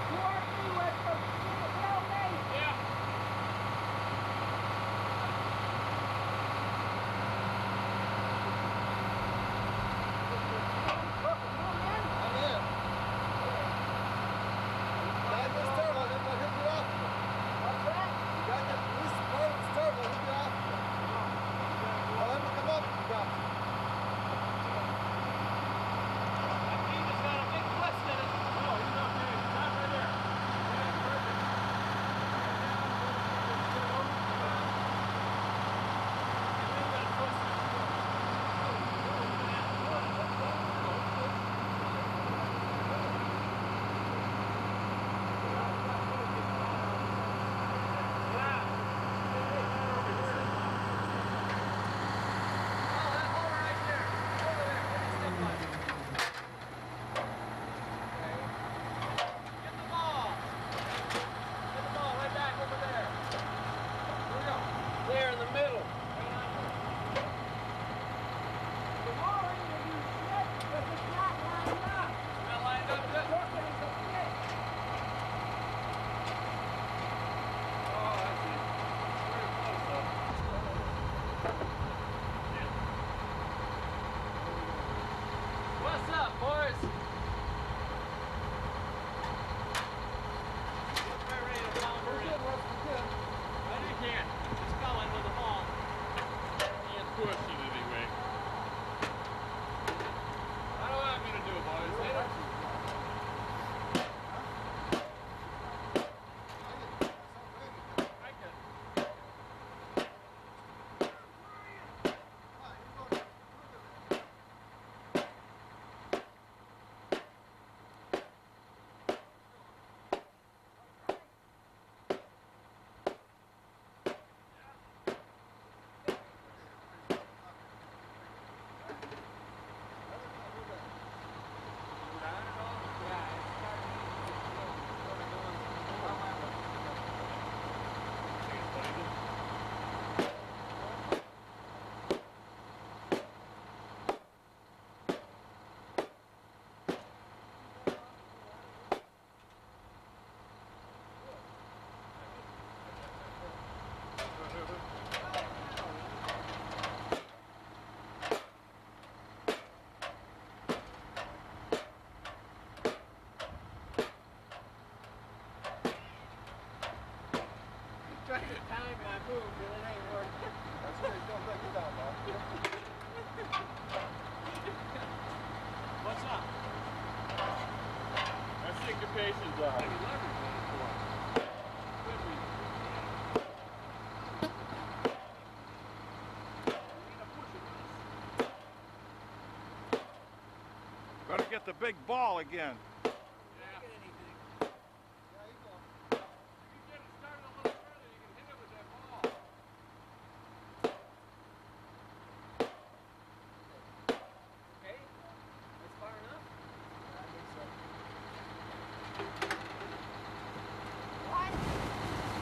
Better get the big ball again.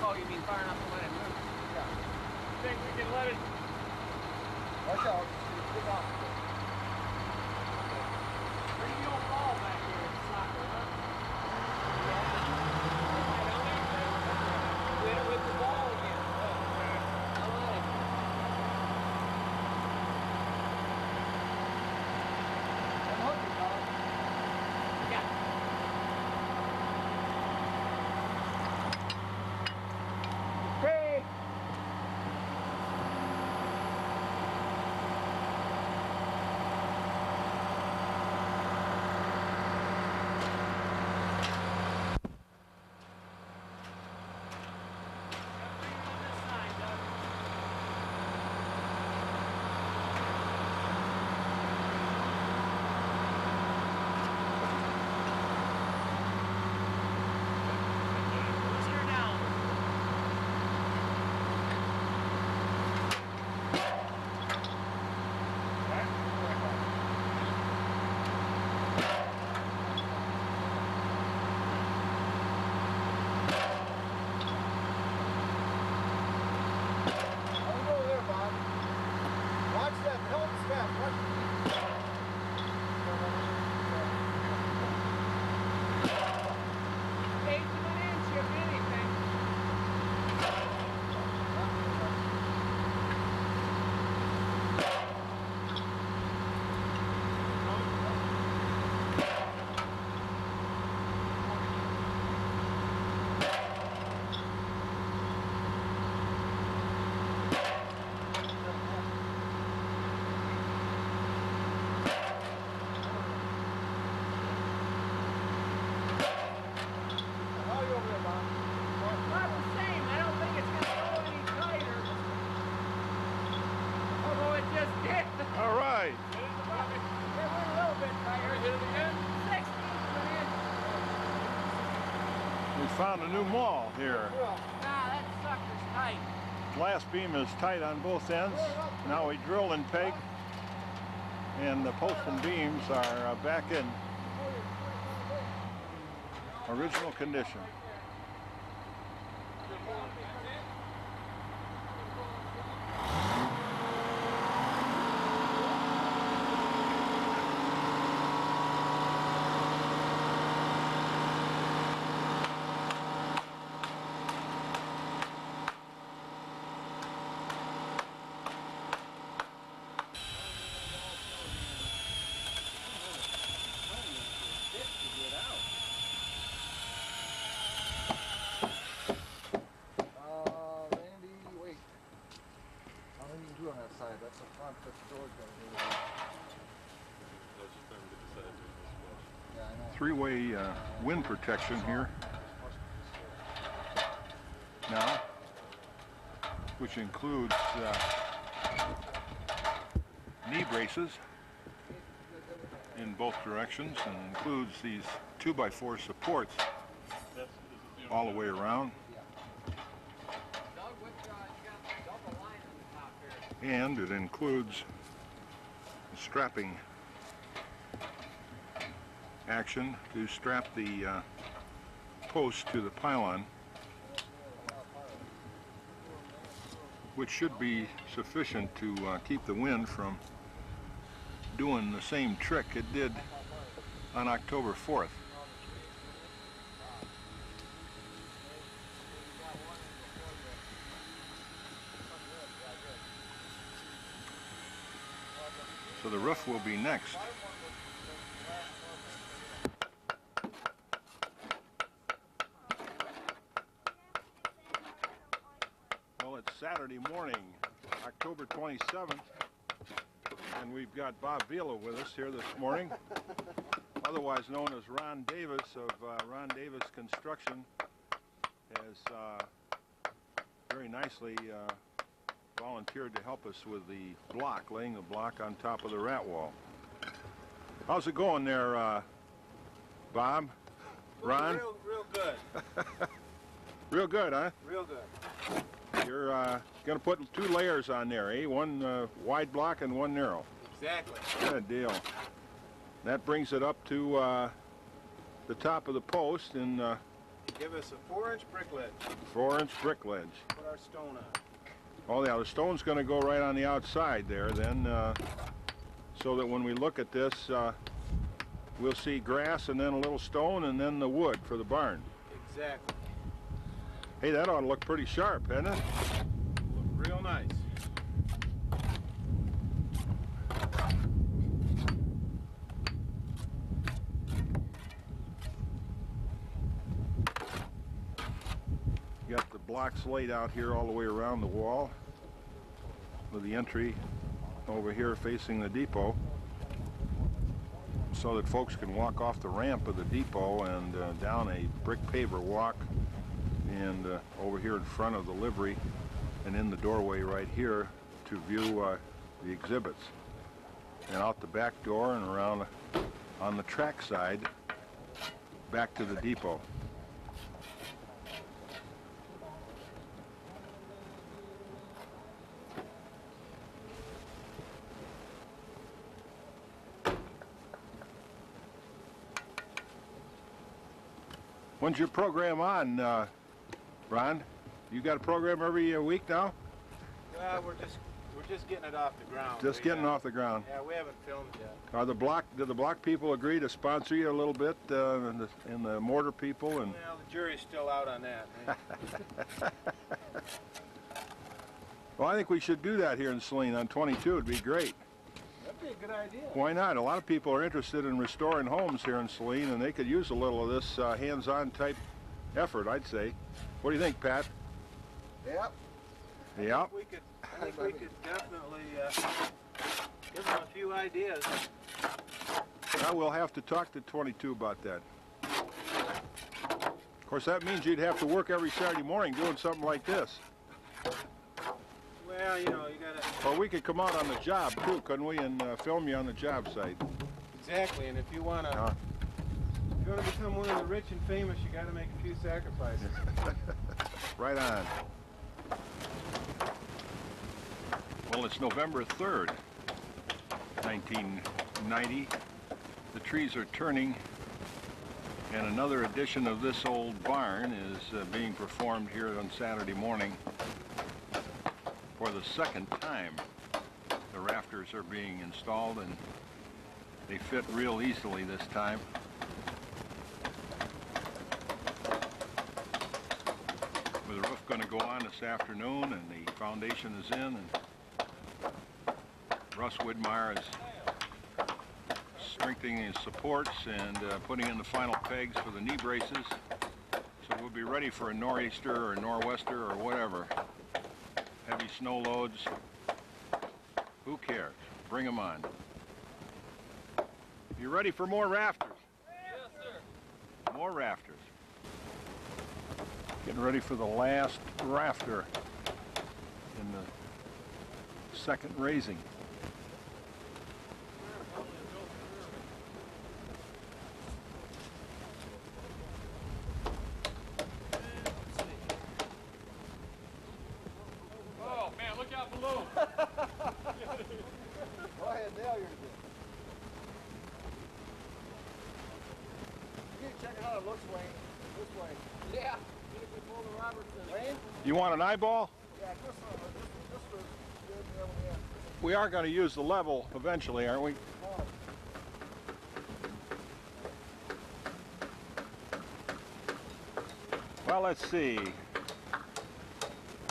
Oh, you mean far enough to let it move? Yeah. Think we can let it? Watch out. Get off. Bring the old ball back here in soccer, huh? Hit it with the ball again. I'll let it. I'm hungry, dog. Yeah. Hey! All right. We found a new maul here. Nah, that sucker's tight. Glass beam is tight on both ends. Now we drill and peg, and the post and beams are back in original condition. Randy, wait. Nothing you can do on that side. That's the front. That's the door's got to do. Yeah, I know. Three-way wind protection here now, which includes knee braces in both directions, and includes these 2x4 supports all the way around. And it includes strapping action to strap the post to the pylon, which should be sufficient to keep the wind from doing the same trick it did on October 4th. So the roof will be next. Well, it's Saturday morning, October 27th, and we've got Bob Vila with us here this morning. otherwise known as Ron Davis of Ron Davis Construction, has very nicely volunteered to help us with the block, laying the block on top of the rat wall. How's it going there, Bob? Ron? Real good. Real good, huh? Real good. You're going to put 2 layers on there, eh? One wide block and one narrow. Exactly. Good deal. That brings it up to the top of the post and Give us a 4-inch brick ledge. 4-inch brick ledge. Put our stone on. Oh yeah, the stone's going to go right on the outside there then, so that when we look at this, we'll see grass and then a little stone and then the wood for the barn. Exactly. Hey, that ought to look pretty sharp, doesn't it? Look real nice. You got the blocks laid out here all the way around the wall with the entry over here facing the depot so that folks can walk off the ramp of the depot and down a brick paver walk and over here in front of the livery and in the doorway right here to view the exhibits, and out the back door and around on the track side back to the depot. When's your program on, Ron? You got a program every week now? Well, we're just getting it off the ground. Just getting off the ground. Yeah, we haven't filmed yet. Do the block people agree to sponsor you a little bit, and the mortar people? And Well, the jury's still out on that. well, I think we should do that here in Saline on 22. It'd be great. That'd be a good idea. Why not? A lot of people are interested in restoring homes here in Saline, and they could use a little of this hands-on type effort, I'd say. What do you think, Pat? Yep. Yeah. I think we could definitely give them a few ideas. Well, we'll have to talk to 22 about that. Of course, that means you'd have to work every Saturday morning doing something like this. Well, you know, you gotta... Or we could come out on the job, too, couldn't we, and film you on the job site. Exactly, and if you wanna become one of the rich and famous, you gotta make a few sacrifices. Right on. Well, it's November 3rd, 1990. The trees are turning, and another edition of this old barn is being performed here on Saturday morning. For the second time, the rafters are being installed, and they fit real easily this time. With the roof going to go on this afternoon, and the foundation is in, and Russ Widmeyer is strengthening his supports and putting in the final pegs for the knee braces. So we'll be ready for a nor'easter or a nor'wester or whatever. Heavy snow loads. Who cares? Bring them on. You ready for more rafters? Yes, sir. More rafters. Getting ready for the last rafter in the second raising. Oh, man, look out below. Go ahead, nail yours in. You need to check how it looks, Wayne. This way. Yeah. If we pull the Robertson. Wayne? You want an eyeball? Yeah, this was good. Yeah. We are going to use the level eventually, aren't we? Well, let's see.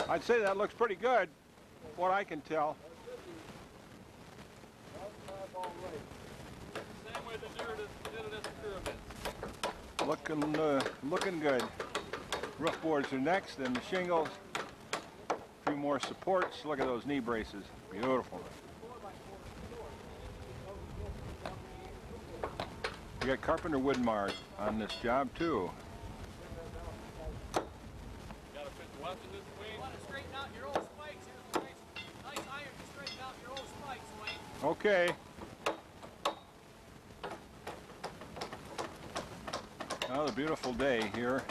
I'd say that looks pretty good, what I can tell. Same way they did it at the pyramids. Looking good. Roof boards are next, and the shingles. A few more supports. Look at those knee braces. Beautiful. You got Carpenter Woodmark on this job too. Gotta fit the west in this You Wayne. want to straighten out your old spikes. Here's a nice iron to straighten out your old spikes, Wayne. Okay. Another beautiful day here.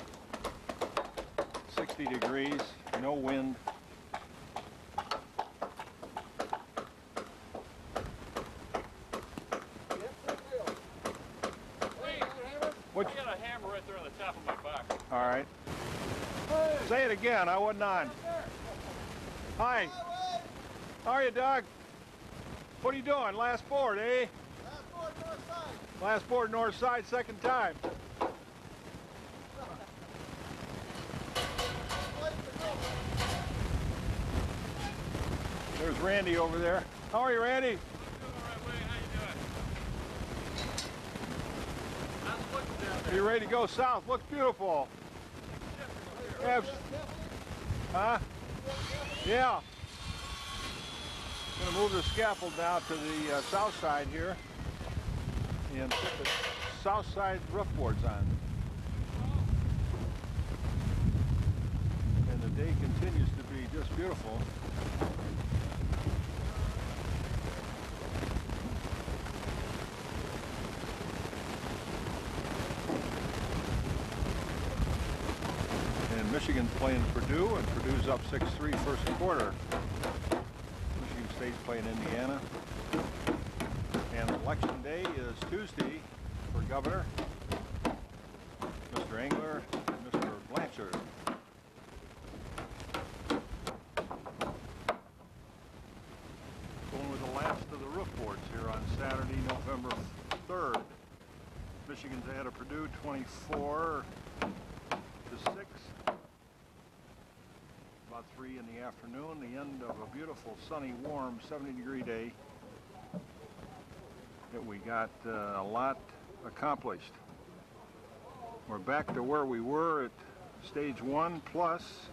60 degrees, no wind. What? I got a hammer right there on the top of my box. All right. Say it again. I wasn't on. Hi. How are you, Doug? What are you doing? Last board, eh? Last board, north side. Last board, north side, second time. There's Randy over there. How are you, Randy? I'm doing all right, Wayne. How you doing? How's it looking down there? You ready to go south? Looks beautiful. Yes. Huh? Yeah. Gonna move the scaffold now to the south side here and put the south side roof boards on. And the day continues to be just beautiful. And Michigan's playing Purdue, and Purdue's up 6-3 first quarter. Michigan State's playing Indiana. And election day is Tuesday for governor, Mr. Engler and Mr. Blanchard. Going with the last of the roof boards here on Saturday, November 3rd. Michigan's ahead of Purdue 24-6. About 3 in the afternoon, the end of a beautiful, sunny, warm, 70-degree day that we got a lot accomplished. We're back to where we were at stage 1 plus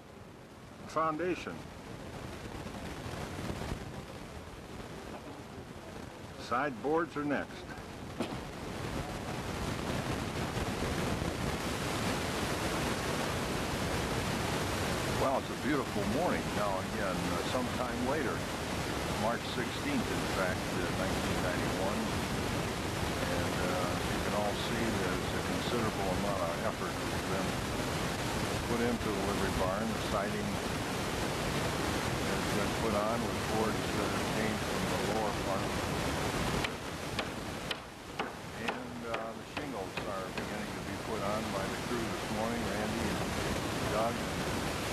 foundation. Side boards are next. Well, it's a beautiful morning now again, sometime later, March 16th in fact, 1991, and you can all see there's a considerable amount of effort that's been put into the livery barn. The siding has been put on with boards that came from the lower part, and the shingles are beginning to be put on by the crew this morning, Randy and Doug.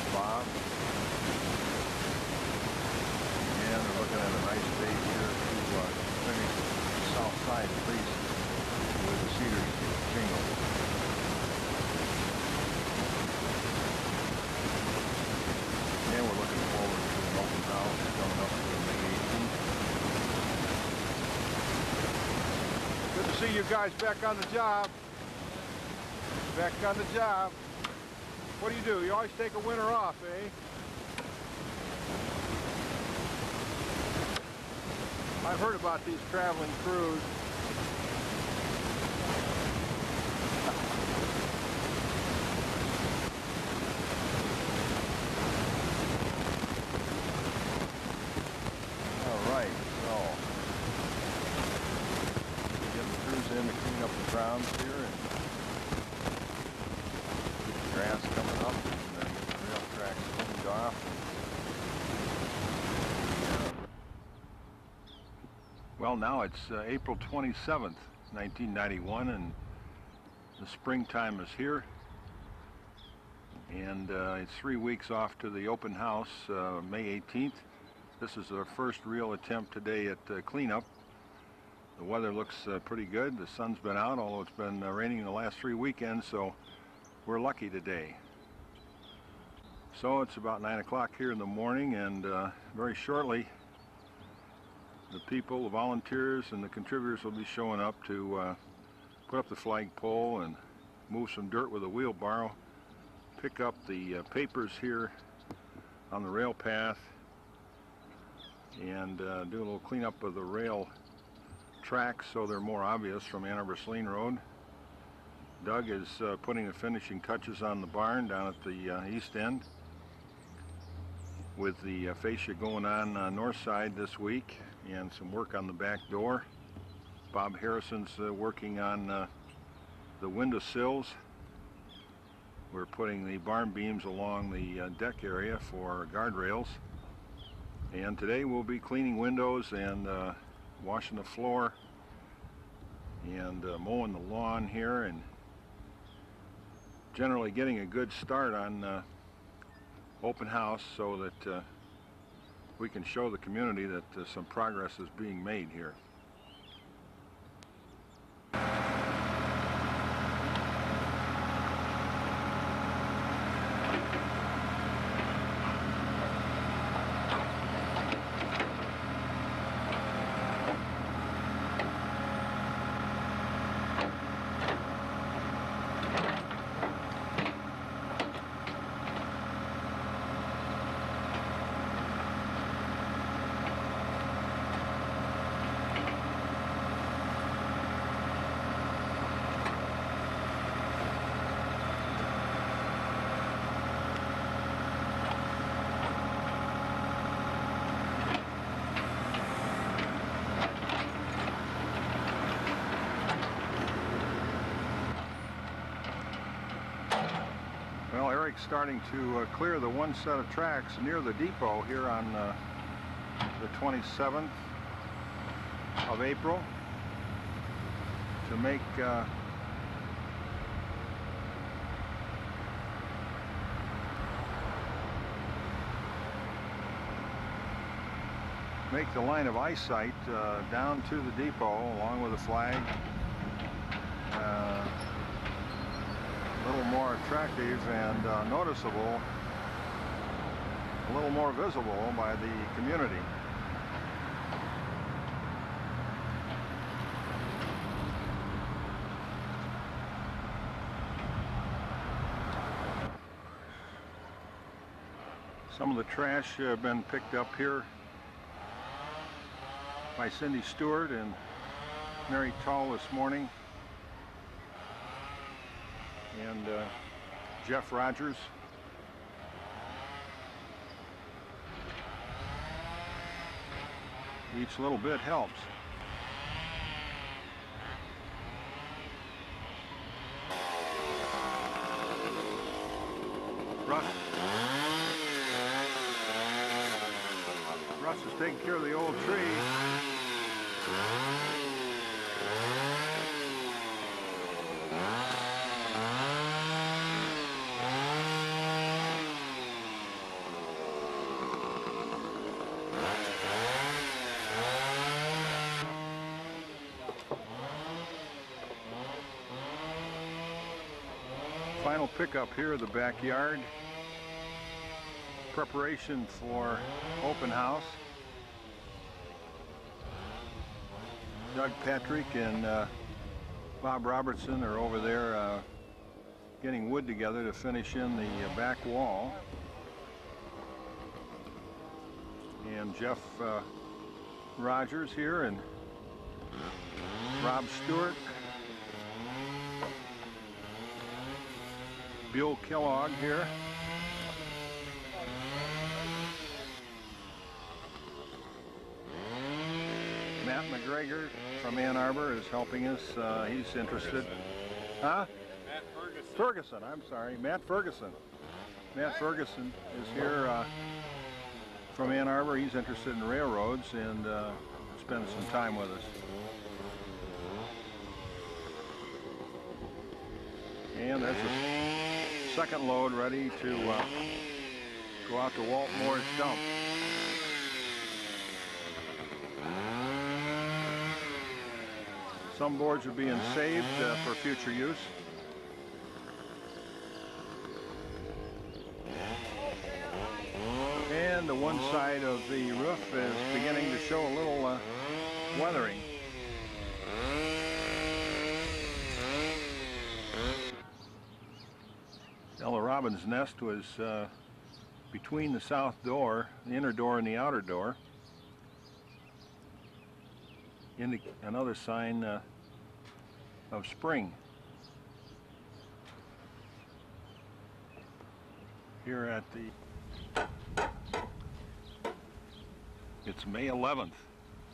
Bob. And we're looking at a nice day here to finish the south side at least with the cedar shingle. And we're looking forward to an open house coming up to May 18th. Good to see you guys back on the job. Back on the job. What do? You always take a winter off, eh? I've heard about these traveling crews. All right, so getting the crews in to clean up the grounds here and grass coming up, and then get the rail tracks cleaned off. Well, now it's April 27th, 1991, and the springtime is here. And it's 3 weeks off to the open house, May 18th. This is our first real attempt today at cleanup. The weather looks pretty good. The sun's been out, although it's been raining the last 3 weekends, so we're lucky today. So it's about 9 o'clock here in the morning, and very shortly the people, the volunteers, and the contributors will be showing up to put up the flagpole and move some dirt with a wheelbarrow, pick up the papers here on the rail path, and do a little cleanup of the rail tracks so they're more obvious from Ann Arbor Saline Road. Doug is putting the finishing touches on the barn down at the east end, with the fascia going on north side this week and some work on the back door. Bob Harrison's working on the window sills. We're putting the barn beams along the deck area for guardrails. And today we'll be cleaning windows and washing the floor and mowing the lawn here, and generally getting a good start on open house so that we can show the community that some progress is being made here. Well, Eric's starting to clear the one set of tracks near the depot here on the 27th of April to make the line of eyesight down to the depot along with the flag a little more attractive and noticeable, a little more visible by the community. Some of the trash have been picked up here by Cindy Stewart and Mary Tull this morning, and Jeff Rogers. Each little bit helps. Russ is taking care of the old tree. Final pickup here of the backyard. Preparation for open house. Doug Patrick and Bob Robertson are over there getting wood together to finish in the back wall. And Jeff Rogers here and Rob Stewart, Bill Kellogg here. Matt McGregor from Ann Arbor is helping us. He's interested. Huh? Matt Ferguson. Ferguson, I'm sorry. Matt Ferguson. Matt Ferguson is here from Ann Arbor. He's interested in railroads and spending some time with us. And that's a second load ready to go out to Walt Moore's dump. Some boards are being saved for future use. And the one side of the roof is beginning to show a little weathering. Ella Robin's nest was between the south door, the inner door, and the outer door. Another sign of spring. here at it's May 11th,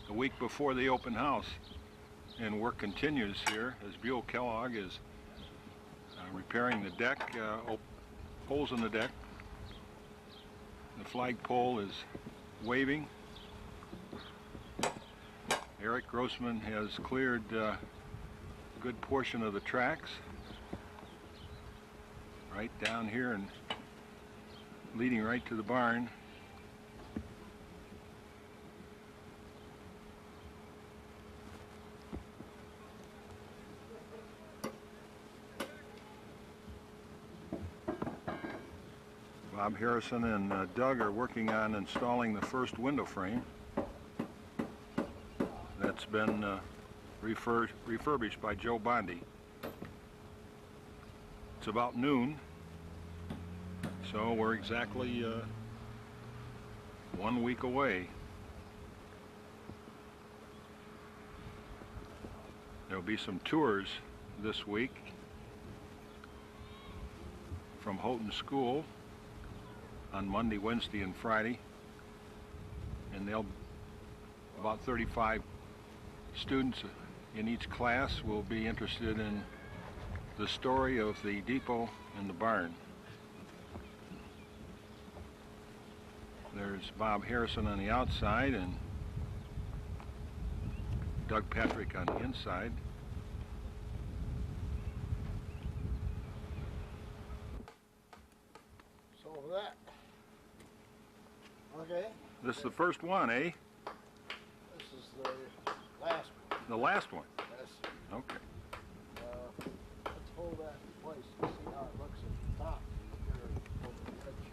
the week before the open house, and work continues here as Buell Kellogg is repairing the deck, holes in the deck. The flagpole is waving. Eric Grossman has cleared a good portion of the tracks right down here and leading right to the barn. Bob Harrison and Doug are working on installing the first window frame that's been refurbished by Joe Bondi. It's about noon, so we're exactly 1 week away. There'll be some tours this week from Houghton School on Monday, Wednesday, and Friday, and about 35 students in each class will be interested in the story of the depot and the barn. There's Bob Harrison on the outside and Doug Patrick on the inside. So that. Okay. This is the first one, eh? This is the last one. The last one? Yes. Okay. Let's hold that in place and see how it looks at the top. Here, over the edge.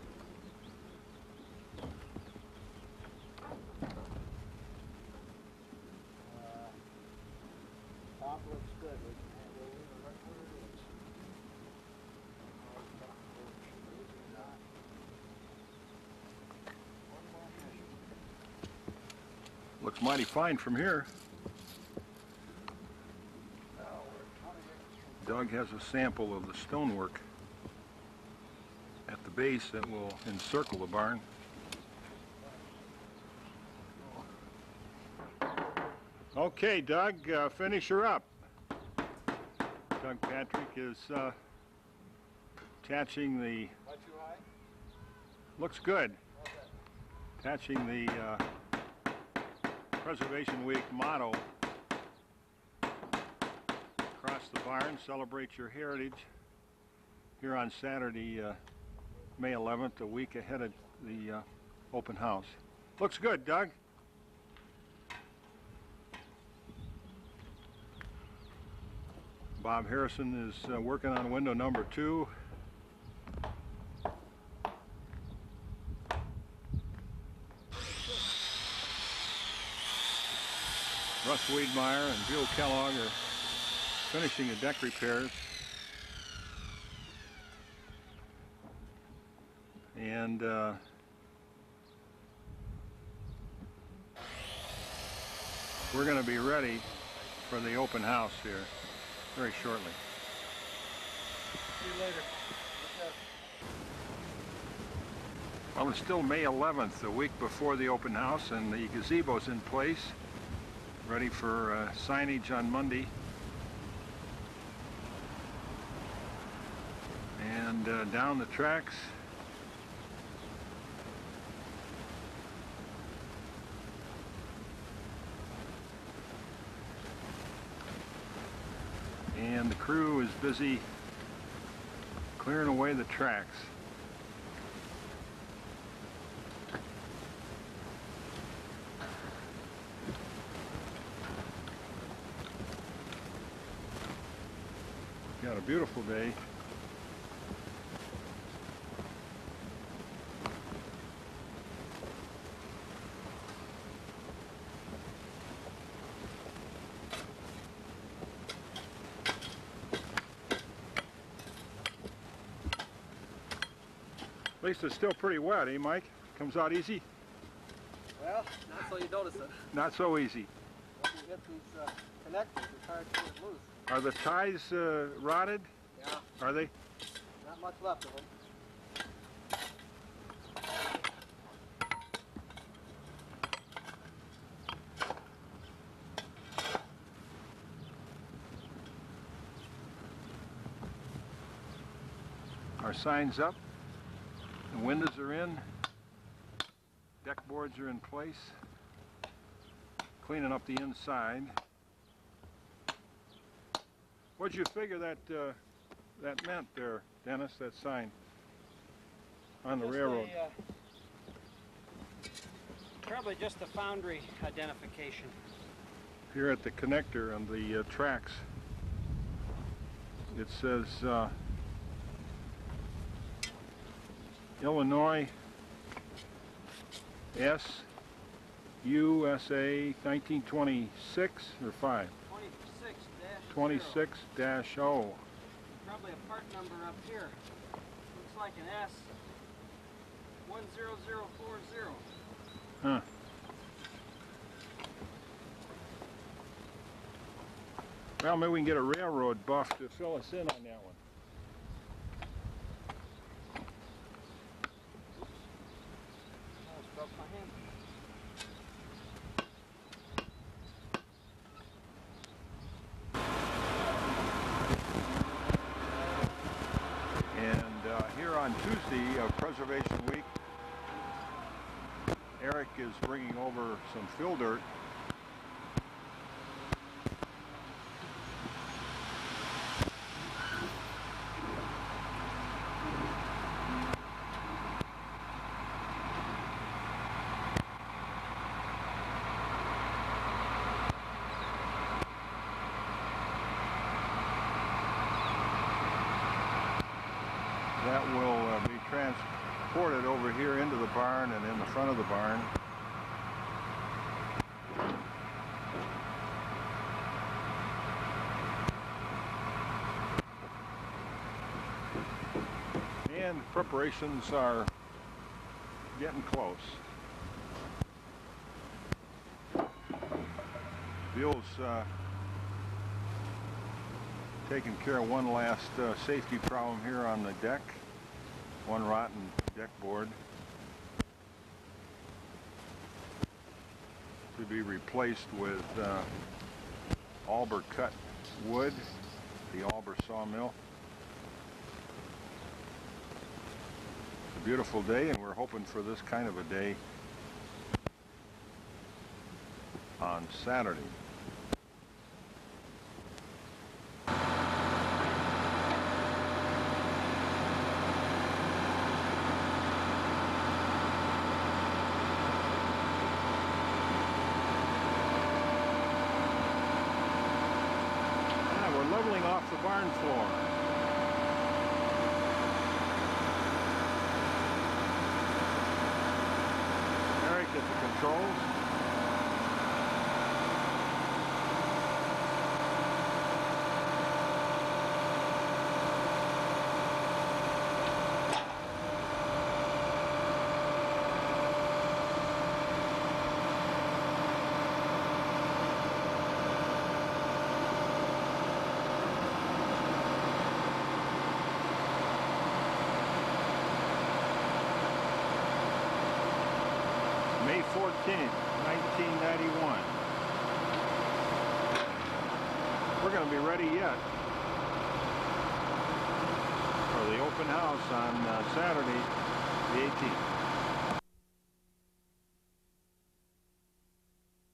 Top looks good. We can handle it right where it is. One more measure. Looks mighty fine from here. Doug has a sample of the stonework at the base that will encircle the barn. Okay, Doug, finish her up. Doug Patrick is attaching the... Not too high? Looks good. Attaching the Preservation Week motto across the barn. Celebrate your heritage here on Saturday, May 11th, a week ahead of the open house. Looks good, Doug. Bob Harrison is working on window number 2. Russ Wiedmeyer and Buell Kellogg are finishing the deck repairs. And we're going to be ready for the open house here very shortly. See you later. Well, it's still May 11th, the week before the open house, and the gazebo's in place, ready for signage on Monday. And down the tracks, and the crew is busy clearing away the tracks. Got a beautiful day. At least it's still pretty wet, eh, Mike? Comes out easy? Well, not so you notice it. Not so easy. When you hit these connectors, it's hard to get it loose. Are the ties rotted? Yeah. Are they? Not much left of them. Our sign's up, the windows are in, deck boards are in place, cleaning up the inside. What'd you figure that that meant there, Dennis, that sign on the railroad? Probably just the foundry identification. Here at the connector on the tracks, it says Illinois USA 1926 or 5? 26-0. Probably a part number up here. Looks like an S. 10040. Huh. Well, maybe we can get a railroad buff to fill us in on that one. Almost broke my hand. And here on Tuesday of Preservation Week, Eric is bringing over some fill dirt. That will be transported over here into the barn and in the front of the barn. And preparations are getting close. Bill's taking care of one last safety problem here on the deck. One rotten deck board to be replaced with Alber cut wood, the Alber sawmill. It's a beautiful day, and we're hoping for this kind of a day on Saturday. Leveling off the barn floor. Eric at the controls. May 14th, 1991. We're going to be ready yet for the open house on Saturday, the 18th.